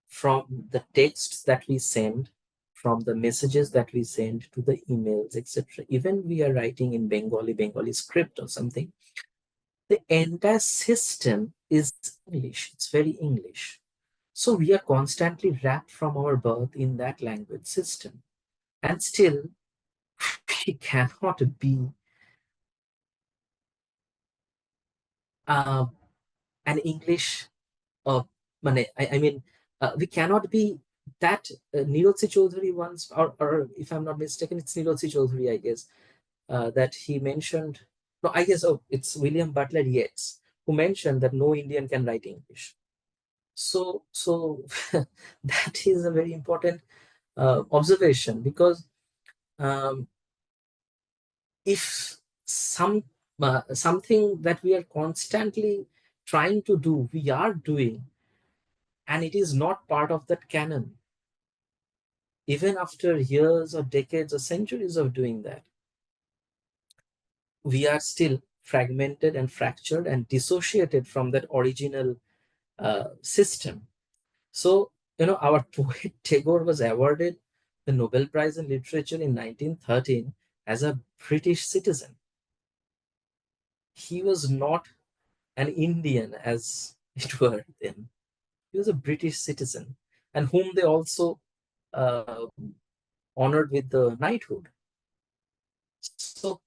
Speaker 2: From the texts that we send, from the messages that we send to the emails, etc. Even we are writing in Bengali script or something, the entire system is English. It's very English. So we are constantly wrapped from our birth in that language system. And still, we cannot be uh, an English, I mean, we cannot be that Nirotsi Chaudhary once, or if I'm not mistaken, it's Nirotsi Chaudhary, I guess, that he mentioned. No, I guess, oh, it's William Butler Yeats, who mentioned that no Indian can write English. So that is a very important observation, because um, if something that we are constantly trying to do, we are doing, and it is not part of that canon, even after years or decades or centuries of doing that, we are still fragmented and fractured and dissociated from that original system. So, our poet Tagore was awarded the Nobel Prize in Literature in 1913 as a British citizen. He was not an Indian, as it were, then. He was a British citizen, and whom they also uh, honored with the knighthood. So,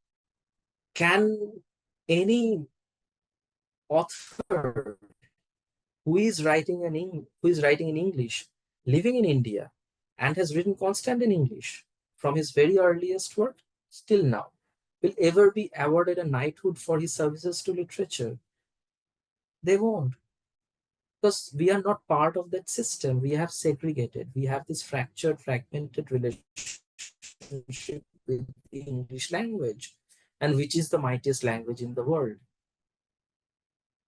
Speaker 2: can any author who is writing in English, living in India, and has written constant in English from his very earliest work still now, will ever be awarded a knighthood for his services to literature? They won't, because we are not part of that system. We have segregated. We have this fractured, fragmented relationship with the English language, and which is the mightiest language in the world.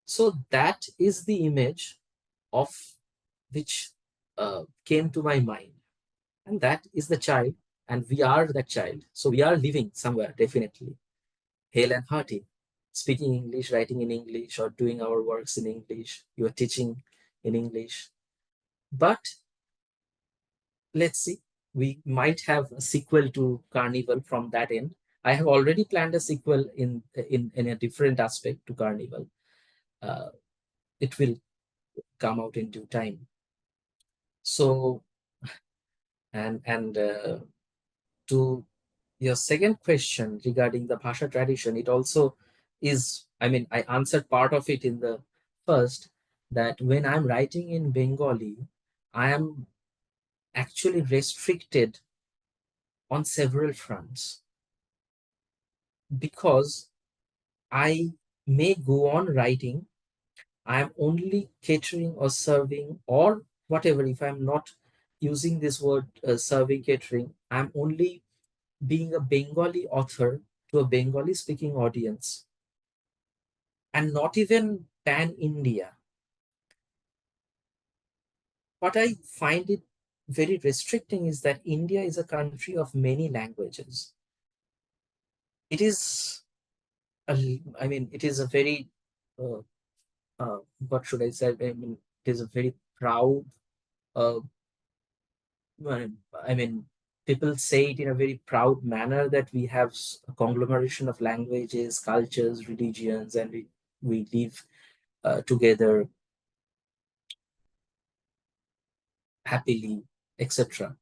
Speaker 2: So that is the image of which came to my mind, and that is the child, and we are that child. So we are living somewhere, definitely, hale and hearty, speaking English, writing in English, or doing our works in English. You are teaching in English. But let's see, we might have a sequel to Carnival from that end. I have already planned a sequel in a different aspect to Carnival. Uh, it will come out in due time. So, and to your second question regarding the bhasha tradition, it also is, I mean, I answered part of it in the first, that when I'm writing in Bengali, I am actually restricted on several fronts, because I may go on writing. I am only catering or serving or whatever. If I'm not using this word serving, catering, I'm only being a Bengali author to a Bengali speaking audience, and not even pan India. What I find it very restricting is that India is a country of many languages. It is, I mean, it is a very, uh, what should I say? I mean, it is a very proud, uh, I mean, people say it in a very proud manner that we have a conglomeration of languages, cultures, religions, and we live together happily, etc.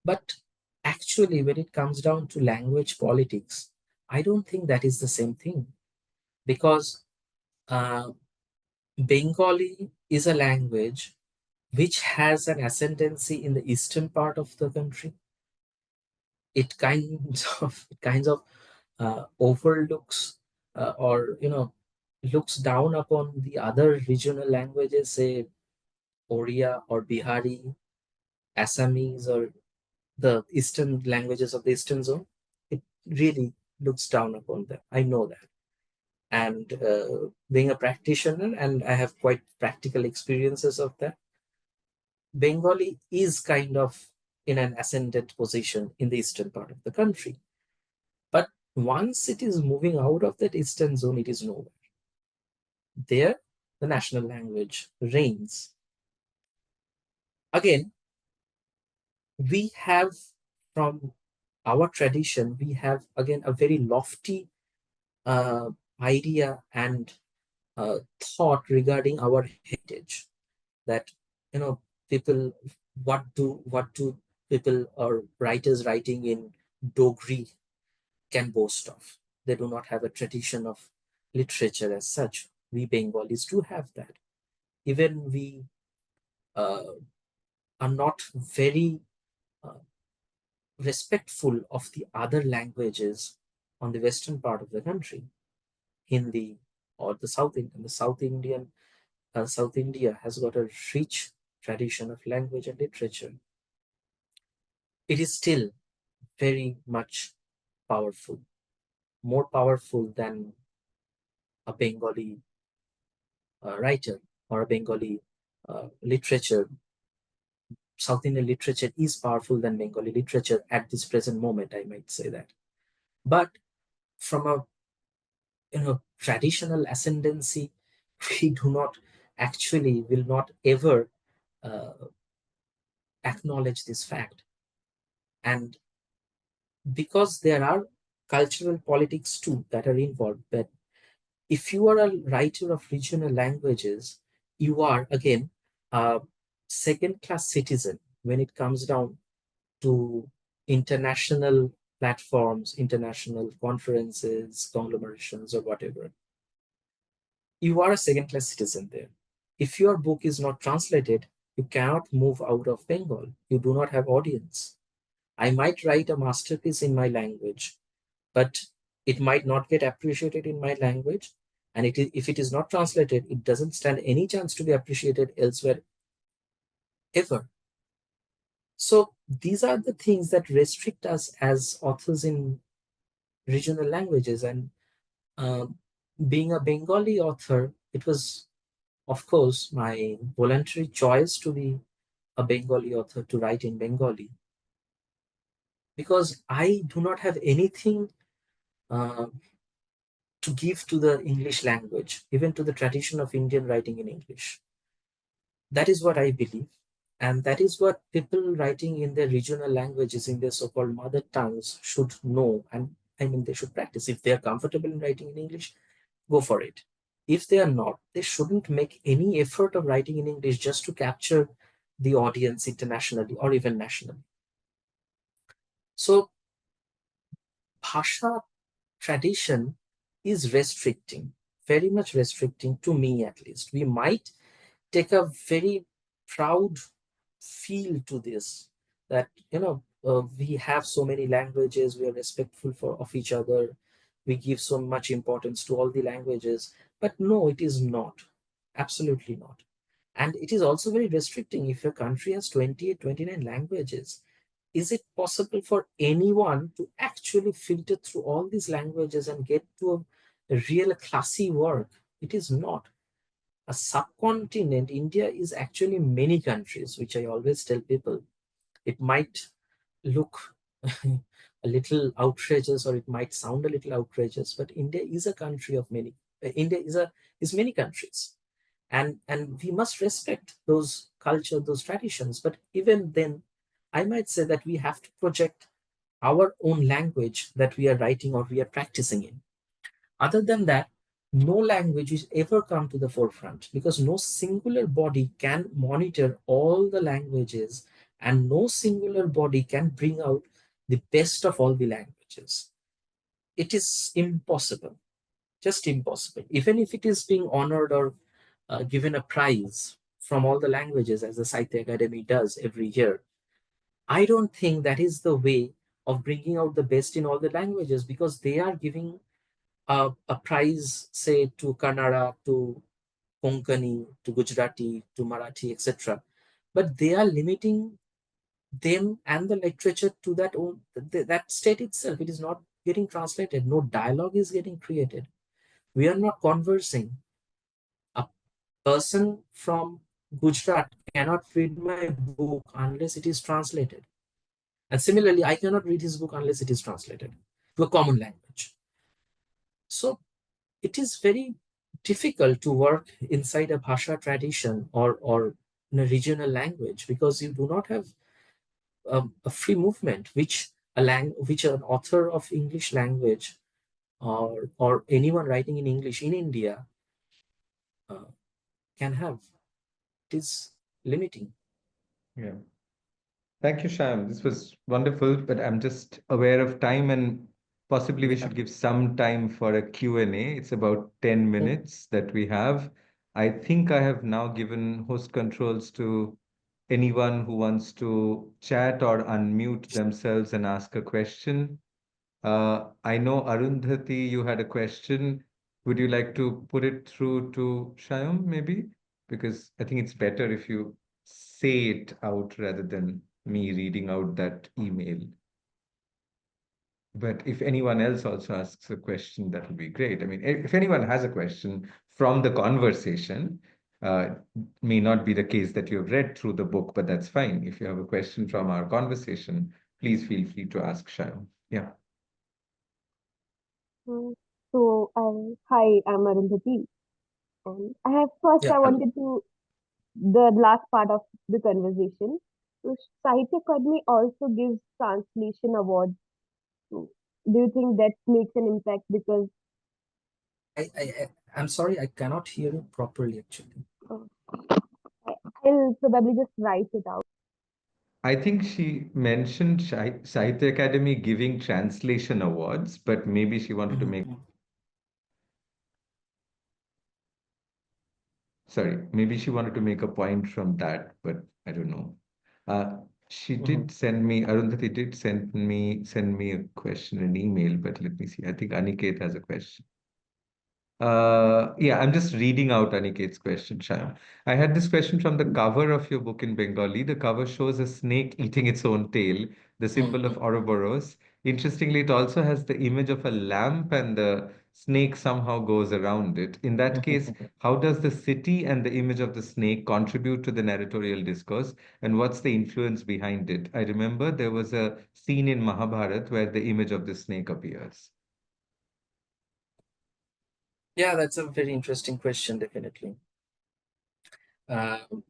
Speaker 2: But actually, when it comes down to language politics, I don't think that is the same thing, because uh, Bengali is a language which has an ascendancy in the eastern part of the country. It kinds of overlooks, or looks down upon the other regional languages, say Oriya or Bihari, Assamese, or the eastern languages of the eastern zone. It really looks down upon them. I know that. And being a practitioner, and I have quite practical experiences of that, Bengali is kind of in an ascendant position in the eastern part of the country. But once it is moving out of that eastern zone, it is nowhere. There, the national language reigns. Again, we have, from our tradition, we have again a very lofty uh, idea and thought regarding our heritage, that people, what do people or writers writing in Dogri can boast of? They do not have a tradition of literature as such. We Bengalis do have that. Even we uh, are not very uh, respectful of the other languages on the western part of the country, Hindi or the South Indian. The South India has got a rich tradition of language and literature. It is still very much powerful, more powerful than a Bengali writer or a Bengali literature South Indian literature is powerful than Bengali literature at this present moment, I might say that. But from a traditional ascendancy, we do not actually will not ever uh, acknowledge this fact. And because there are cultural politics too that are involved, but if you are a writer of regional languages, you are again a second class citizen when it comes down to international platforms, international conferences, conglomerations, or whatever. You are a second class citizen there. If your book is not translated, you cannot move out of Bengal. You do not have audience. I might write a masterpiece in my language, but it might not get appreciated in my language. And if it is not translated, it doesn't stand any chance to be appreciated elsewhere ever. So these are the things that restrict us as authors in regional languages. And um, being a Bengali author, it was, of course, my voluntary choice to be a Bengali author, to write in Bengali, because I do not have anything uh, to give to the English language, even to the tradition of Indian writing in English. That is what I believe. And that is what people writing in their regional languages, in their so called mother tongues, should know. And I mean, they should practice. If they are comfortable in writing in English, go for it. If they are not, they shouldn't make any effort of writing in English just to capture the audience internationally or even nationally. So, bhasha tradition is restricting, very much restricting to me at least. We might take a very proud feel to this, that we have so many languages, we are respectful of each other, we give so much importance to all the languages. But no, it is not, absolutely not. And it is also very restricting. If your country has 28, 29 languages, is it possible for anyone to actually filter through all these languages and get to a real classy work? It is not. A subcontinent, India is actually many countries, which I always tell people. It might look a little outrageous, or it might sound a little outrageous, but India is a country of many. India is many countries, and we must respect those culture, those traditions. But even then, I might say that we have to project our own language that we are writing or we are practicing in. Other than that, no language is ever come to the forefront, because no singular body can monitor all the languages, and no singular body can bring out the best of all the languages. It is impossible, just impossible. Even if it is being honored or given a prize from all the languages, as the Sahitya Academy does every year, I don't think that is the way of bringing out the best in all the languages, because they are giving a prize, say, to Kannada, to Konkani, to Gujarati, to Marathi, etc. But they are limiting them and the literature to that state itself. It is not getting translated. No dialogue is getting created. We are not conversing. A person from Gujarat cannot read my book unless it is translated. And similarly, I cannot read his book unless it is translated to a common language. So it is very difficult to work inside a bhasha tradition, or in a regional language, because you do not have a free movement, which which an author of English language, or anyone writing in English in India uh, can have. It is limiting.
Speaker 1: Yeah. Thank you, Sham. This was wonderful, but I'm just aware of time, and possibly we
Speaker 2: Yeah.
Speaker 1: should give some time for a Q&A. It's about 10
Speaker 2: Mm.
Speaker 1: minutes that we have. I think I have now given host controls to anyone who wants to chat or unmute themselves and ask a question. I know Arundhati, you had a question. Would you like to put it through to Shyam, maybe? Because I think it's better if you say it out rather than me reading out that email. But if anyone else also asks a question, that would be great. I mean, if anyone has a question from the conversation, Uh, may not be the case that you've read through the book, but that's fine. If you have a question from our conversation, please feel free to ask Shayam. Yeah.
Speaker 3: Mm, So, hi, I'm Arundhati. I have first
Speaker 2: Yeah,
Speaker 3: I
Speaker 2: hello.
Speaker 3: wanted to the last part of the conversation. So, Sahitya Akademi also gives translation awards. So, do you think that makes an impact? Because
Speaker 2: I'm sorry, I cannot hear you properly actually.
Speaker 3: uh, I, I'll probably just write it out.
Speaker 1: I think she mentioned Sahitya Academy giving translation awards, but maybe she wanted to make,
Speaker 2: Mhm.
Speaker 1: sorry, maybe she wanted to make a point from that, but I don't know. Uh, she
Speaker 2: Mhm.
Speaker 1: did send me, Arundhati did send me a question in email, but let me see. I think Aniket has a question. Yeah, I'm just reading out Aniket's question, Shyam. I had this question from the cover of your book in Bengali. The cover shows a snake eating its own tail, the symbol of
Speaker 2: Mhm.
Speaker 1: Ouroboros. Interestingly, it also has the image of a lamp, and the snake somehow goes around it. In that case,
Speaker 2: Mhm.
Speaker 1: how does the city and the image of the snake contribute to the narratorial discourse, and what's the influence behind it? I remember there was a scene in Mahabharata where the image of the snake appears.
Speaker 2: Yeah, that's a very interesting question, definitely. Um,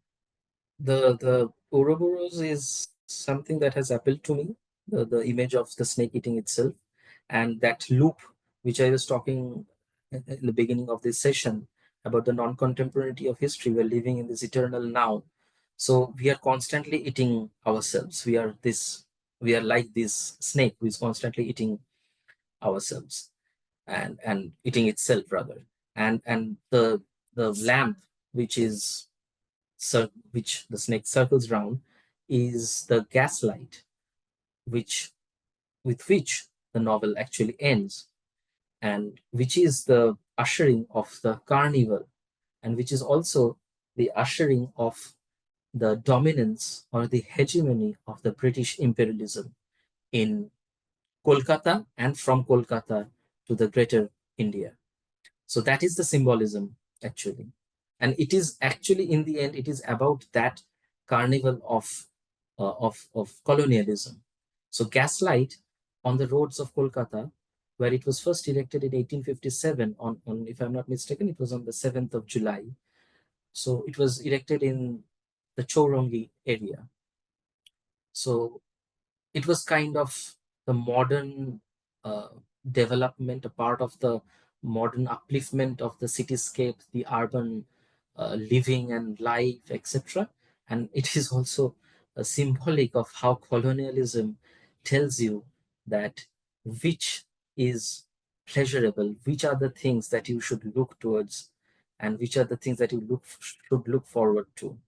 Speaker 2: the Ouroboros is something that has appealed to me. The image of the snake eating itself, and that loop which I was talking in the beginning of this session about the non-contemporaneity of history. We're living in this eternal now, so we are constantly eating ourselves. We are like this snake who is constantly eating ourselves and eating itself rather. And the lamp which is which the snake circles round is the gaslight which with which the novel actually ends, and which is the ushering of the carnival, and which is also the ushering of the dominance or the hegemony of the British imperialism in Kolkata and from Kolkata to the greater India. So that is the symbolism actually. And it is actually in the end, it is about that carnival of colonialism. So gaslight on the roads of Kolkata, where it was first erected in 1857 on if I'm not mistaken, it was on the 7th of July. So it was erected in the Chourangi area. So it was kind of the modern uh, development, a part of the modern upliftment of the cityscape, the urban living and life, etc. And it is also symbolic of how colonialism tells you that which is pleasurable, which are the things that you should look towards, and which are the things that you should look forward to.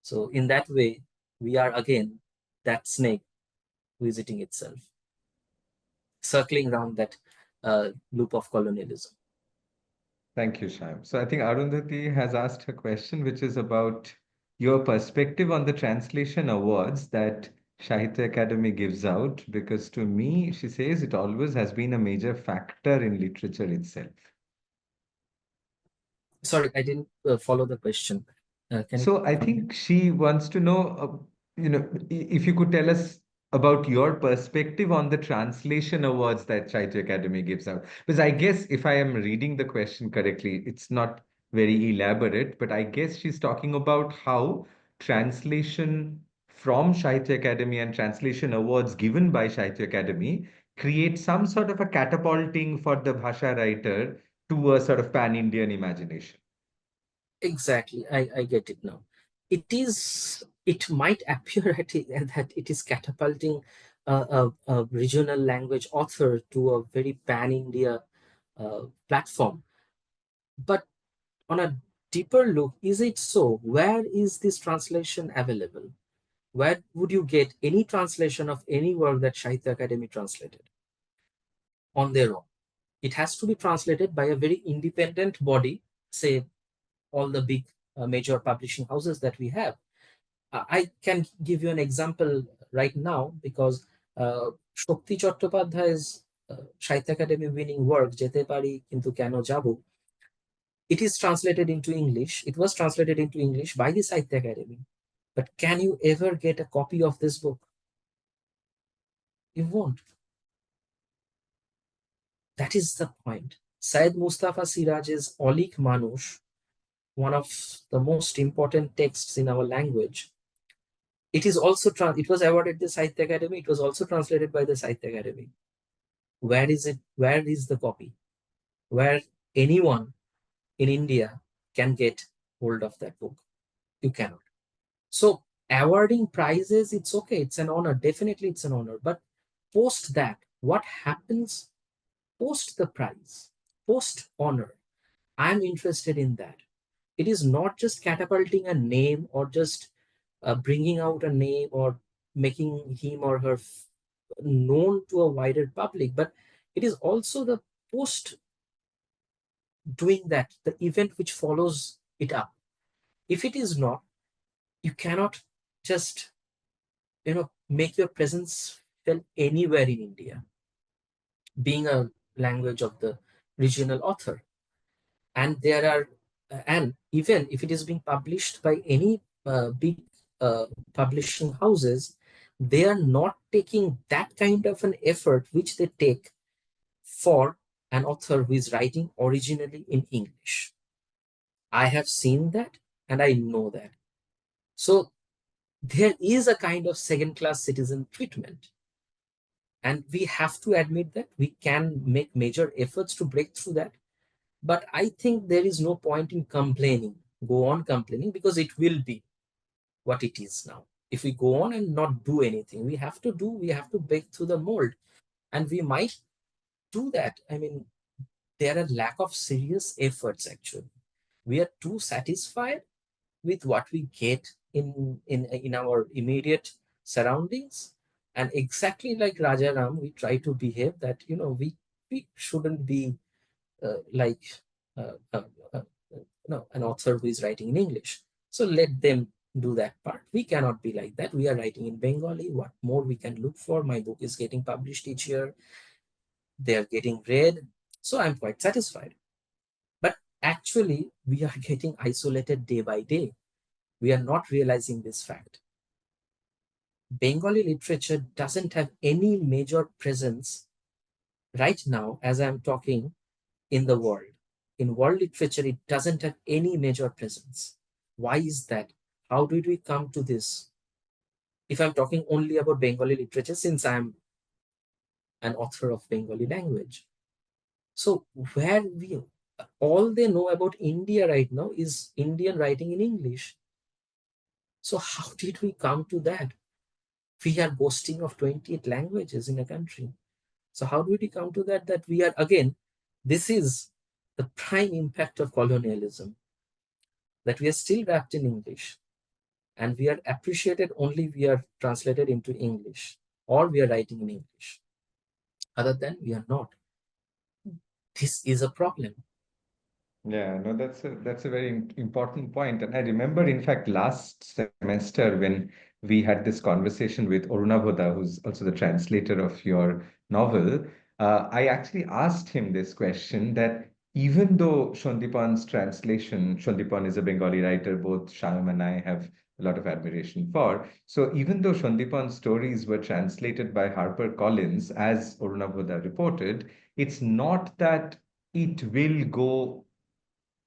Speaker 2: So in that way, we are again that snake visiting itself, circling around that loop of colonialism.
Speaker 1: Thank you, Shyam. So I think Arundhati has asked a question, which is about your perspective on the translation awards that Sahitya Academy gives out, because to me, she says it always has been a major factor in literature itself.
Speaker 2: Sorry, I didn't follow the question. Can you
Speaker 1: So I
Speaker 2: come again?
Speaker 1: think she wants to know, if you could tell us about your perspective on the translation awards that Sahitya Academy gives out. Because I guess if I am reading the question correctly, it's not very elaborate, but I guess she's talking about how translation from Sahitya Academy and translation awards given by Sahitya Academy create some sort of a catapulting for the bhasha writer to a sort of pan-Indian imagination.
Speaker 2: Exactly, I get it now. It might appear that it is catapulting a regional language author to a very pan-India platform. But on a deeper look, is it so? Where is this translation available? Where would you get any translation of any work that Sahitya Academy translated on their own? It has to be translated by a very independent body, say all the big major publishing houses that we have. I can give you an example right now because Shakti Chattopadhyay's Sahitya Academy winning work, Jete Pari Kintu Keno Jabu, It is translated into English. It was translated into English by the Sahitya Academy. But can you ever get a copy of this book? You won't. That is the point. Syed Mustafa Siraj's Olik Manush, one of the most important texts in our language, it is also it was awarded the Sahitya Academy. It was also translated by the Sahitya Academy. Where is it? Where is the copy? Where anyone in India can get hold of that book? You cannot. So awarding prizes, it's okay. It's an honor. Definitely, it's an honor. But post that, what happens post the prize, post honor? I'm interested in that. It is not just catapulting a name or just bringing out a name or making him or her known to a wider public, but it is also the post doing that, the event which follows it up. If it is not, you cannot just make your presence felt anywhere in India, being a language of the regional author. And there are and even if it is being published by any big uh, publishing houses, they are not taking that kind of an effort which they take for an author who is writing originally in English. I have seen that and I know that. So there is a kind of second class citizen treatment. And we have to admit that we can make major efforts to break through that. But I think there is no point in complaining, go on complaining, because it will be what it is now. If we go on and not do anything, we have to break through the mold. And we might do that. I mean, there are lack of serious efforts actually. We are too satisfied with what we get in our immediate surroundings. And exactly like Rajaram, we try to behave that, we shouldn't be like uh, uh, uh, an author who is writing in English. So let them do that part. We cannot be like that. We are writing in Bengali. What more we can look for? My book is getting published each year. They are getting read. So I'm quite satisfied. But actually, we are getting isolated day by day. We are not realizing this fact. Bengali literature doesn't have any major presence right now as I'm talking in the world. In world literature, it doesn't have any major presence. Why is that? How did we come to this? If I'm talking only about Bengali literature, since I'm an author of Bengali language. So where we all they know about India right now is Indian writing in English. So how did we come to that? We are boasting of 28 languages in a country. So how do we come to that? That we are again, this is the prime impact of colonialism, that we are still wrapped in English and we are appreciated only we are translated into English or we are writing in English. Other than we are not. This is a problem.
Speaker 1: Yeah, no, that's a very important point. And I remember, in fact, last semester when we had this conversation with Arunabhoda, who's also the translator of your novel, I actually asked him this question that even though Shondipan's translation, Shondipan is a Bengali writer, both Shyam and I have a lot of admiration for. So even though Shondipan's stories were translated by HarperCollins, as Arunabhoda reported, it's not that it will go.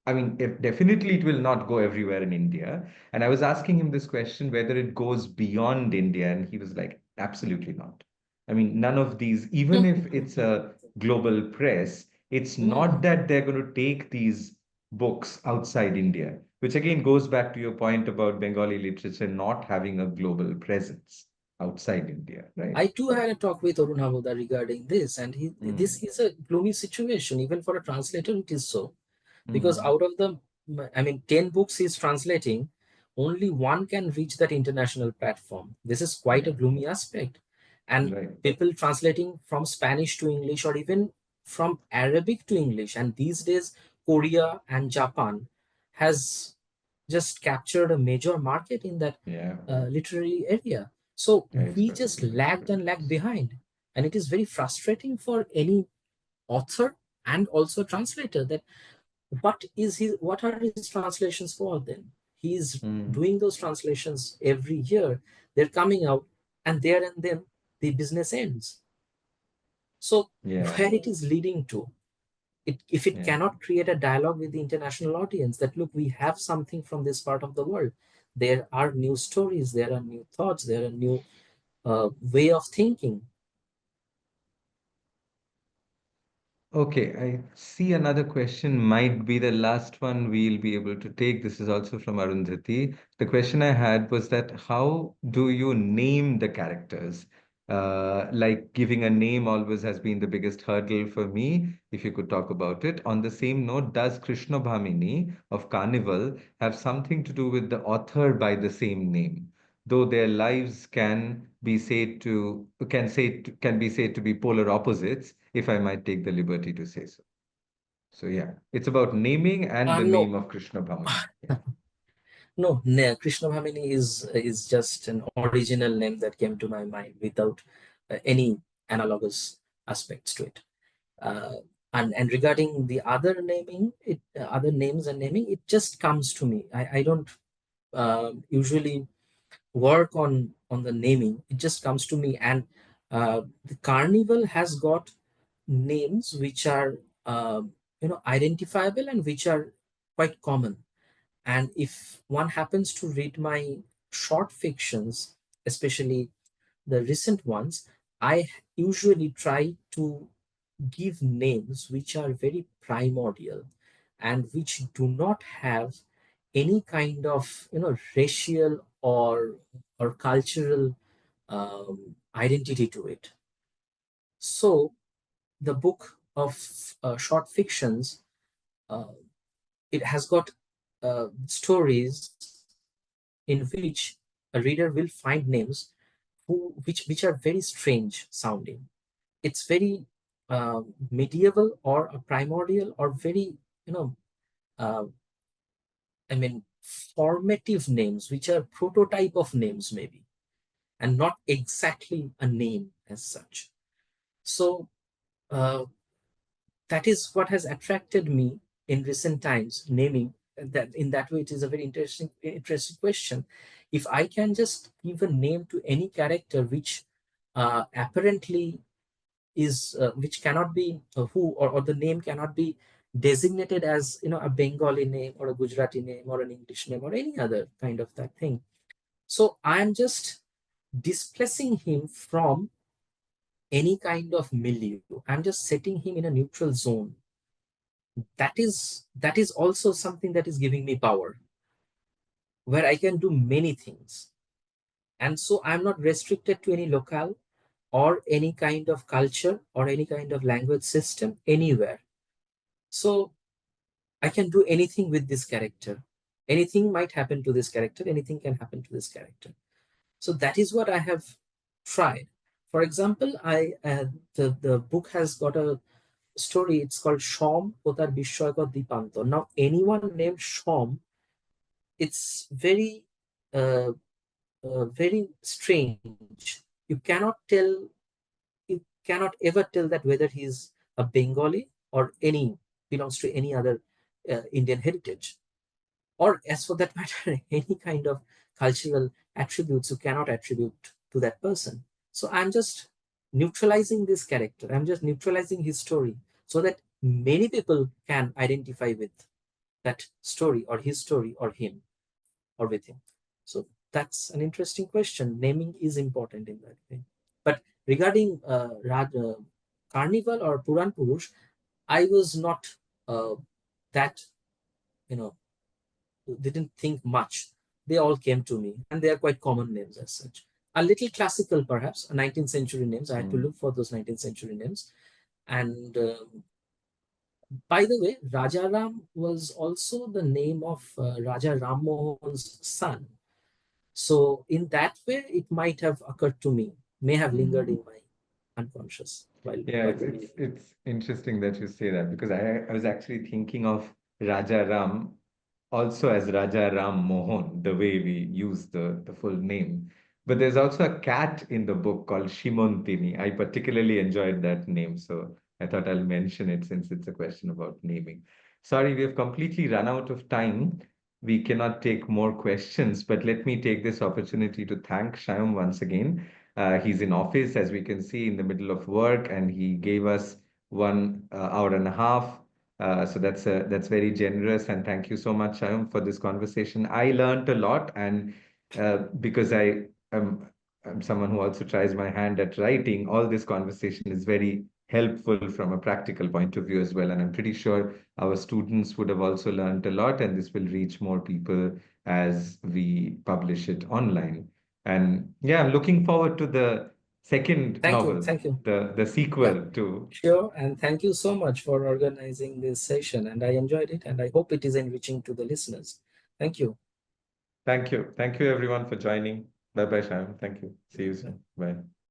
Speaker 1: I mean, if definitely it will not go everywhere in India. And I was asking him this question whether it goes beyond India, and he was like, absolutely not. I mean, none of these, even if it's a global press, it's not
Speaker 2: No,
Speaker 1: that they're going to take these books outside India, which again goes back to your point about Bengali literature not having a global presence outside India, right?
Speaker 2: I too had a talk with Arun Havoda regarding this, and this
Speaker 1: Mm,
Speaker 2: is a gloomy situation. Even for a translator, it is so. Because
Speaker 1: mm,
Speaker 2: out of the, I mean, 10 books he's translating, only one can reach that international platform. This is quite a
Speaker 1: yeah,
Speaker 2: gloomy aspect. And
Speaker 1: right.
Speaker 2: people translating from Spanish to English or even from Arabic to English, and these days Korea and Japan has just captured a major market in that
Speaker 1: Yeah,
Speaker 2: literary area. So
Speaker 1: yeah, it's
Speaker 2: we
Speaker 1: very
Speaker 2: just
Speaker 1: good. It's
Speaker 2: lagged
Speaker 1: very
Speaker 2: and lagged
Speaker 1: nice.
Speaker 2: behind. And it is very frustrating for any author and also translator that what are his translations for then? He's
Speaker 1: Mm.
Speaker 2: doing those translations every year. They're coming out, and there and then the business ends. So
Speaker 1: Yeah,
Speaker 2: where it is leading to, if it
Speaker 1: yeah.
Speaker 2: cannot create a dialogue with the international audience that look, we have something from this part of the world, there are new stories, there are new thoughts, there are new way of thinking.
Speaker 1: Okay, I see another question might be the last one we'll be able to take. This is also from Arundhati. The question I had was that how do you name the characters? Like giving a name always has been the biggest hurdle for me. If you could talk about it. On the same note, does Krishna Bhamini of Carnival have something to do with the author by the same name? Though their lives can be said to be polar opposites, if I might take the liberty to say so. So yeah, it's about naming and the
Speaker 2: No,
Speaker 1: name of Krishna Bhamani. Yeah.
Speaker 2: no, Krishna Bhamini is just an original name that came to my mind without any analogous aspects to it. Uh, and regarding the other naming, other names and naming, it just comes to me. I don't usually work on the naming. It just comes to me, and the carnival has got names which are identifiable and which are quite common. And if one happens to read my short fictions, especially the recent ones, I usually try to give names which are very primordial and which do not have any kind of racial or cultural identity to it. So the book of short fictions, uh, it has got stories in which a reader will find names which are very strange sounding. It's very medieval or a primordial or very you know uh, I mean formative names which are prototype of names maybe, and not exactly a name as such. So uh, that is what has attracted me in recent times, naming. That in that way it is a very interesting question. If I can just give a name to any character which apparently is which cannot be or the name cannot be designated as a Bengali name or a Gujarati name or an English name or any other kind of that thing, so I am just displacing him from any kind of milieu. I'm just setting him in a neutral zone. That is also something that is giving me power, where I can do many things. And so I'm not restricted to any locale or any kind of culture or any kind of language system anywhere. So I can do anything with this character. Anything might happen to this character, anything can happen to this character. So that is what I have tried. For example, the book has got a story. It's called Shom Otar Bishoyakar Dipanto. Now, anyone named Shom, it's very strange. You cannot tell. You cannot ever tell that whether he's a Bengali or any belongs to any other Indian heritage, or as for that matter, any kind of cultural attributes you cannot attribute to that person. So I'm just neutralizing this character. I'm just neutralizing his story so that many people can identify with that story or his story or him or with him. So that's an interesting question. Naming is important in that way. But regarding Carnival or Puran Purush, I was not that, you know, didn't think much. They all came to me, and they are quite common names as such. A little classical, perhaps, 19th century names. I had to
Speaker 1: Mm.
Speaker 2: look for those 19th century names. And by the way, Raja Ram was also the name of Raja Ram Mohan's son. So, in that way, it might have occurred to me, may have lingered
Speaker 1: Mm.
Speaker 2: in my unconscious
Speaker 1: Yeah,
Speaker 2: while
Speaker 1: it's
Speaker 2: reading
Speaker 1: it's
Speaker 2: it.
Speaker 1: it's interesting that you say that because I was actually thinking of Raja Ram also as Raja Ram Mohan, the way we use the full name. But there's also a cat in the book called Shimontini. I particularly enjoyed that name, so I thought I'll mention it since it's a question about naming. Sorry, we have completely run out of time. We cannot take more questions, but let me take this opportunity to thank Shyam once again. He's in office, as we can see, in the middle of work, and he gave us 1 hour and a half. So that's very generous, and thank you so much, Shyam, for this conversation. I learned a lot, and because am I'm someone who also tries my hand at writing, all this conversation is very helpful from a practical point of view as well. And I'm pretty sure our students would have also learned a lot, and this will reach more people as we publish it online. And yeah, I'm looking forward to the second
Speaker 2: Thank you.
Speaker 1: novel,
Speaker 2: Thank you.
Speaker 1: the
Speaker 2: Yeah,
Speaker 1: sequel to.
Speaker 2: sure. And thank you so much for organizing this session. And I enjoyed it, and I hope it is enriching to the listeners. Thank you.
Speaker 1: Thank you. Thank you, everyone, for joining. Bye bye, Shyam. Thank you. See you soon. Bye.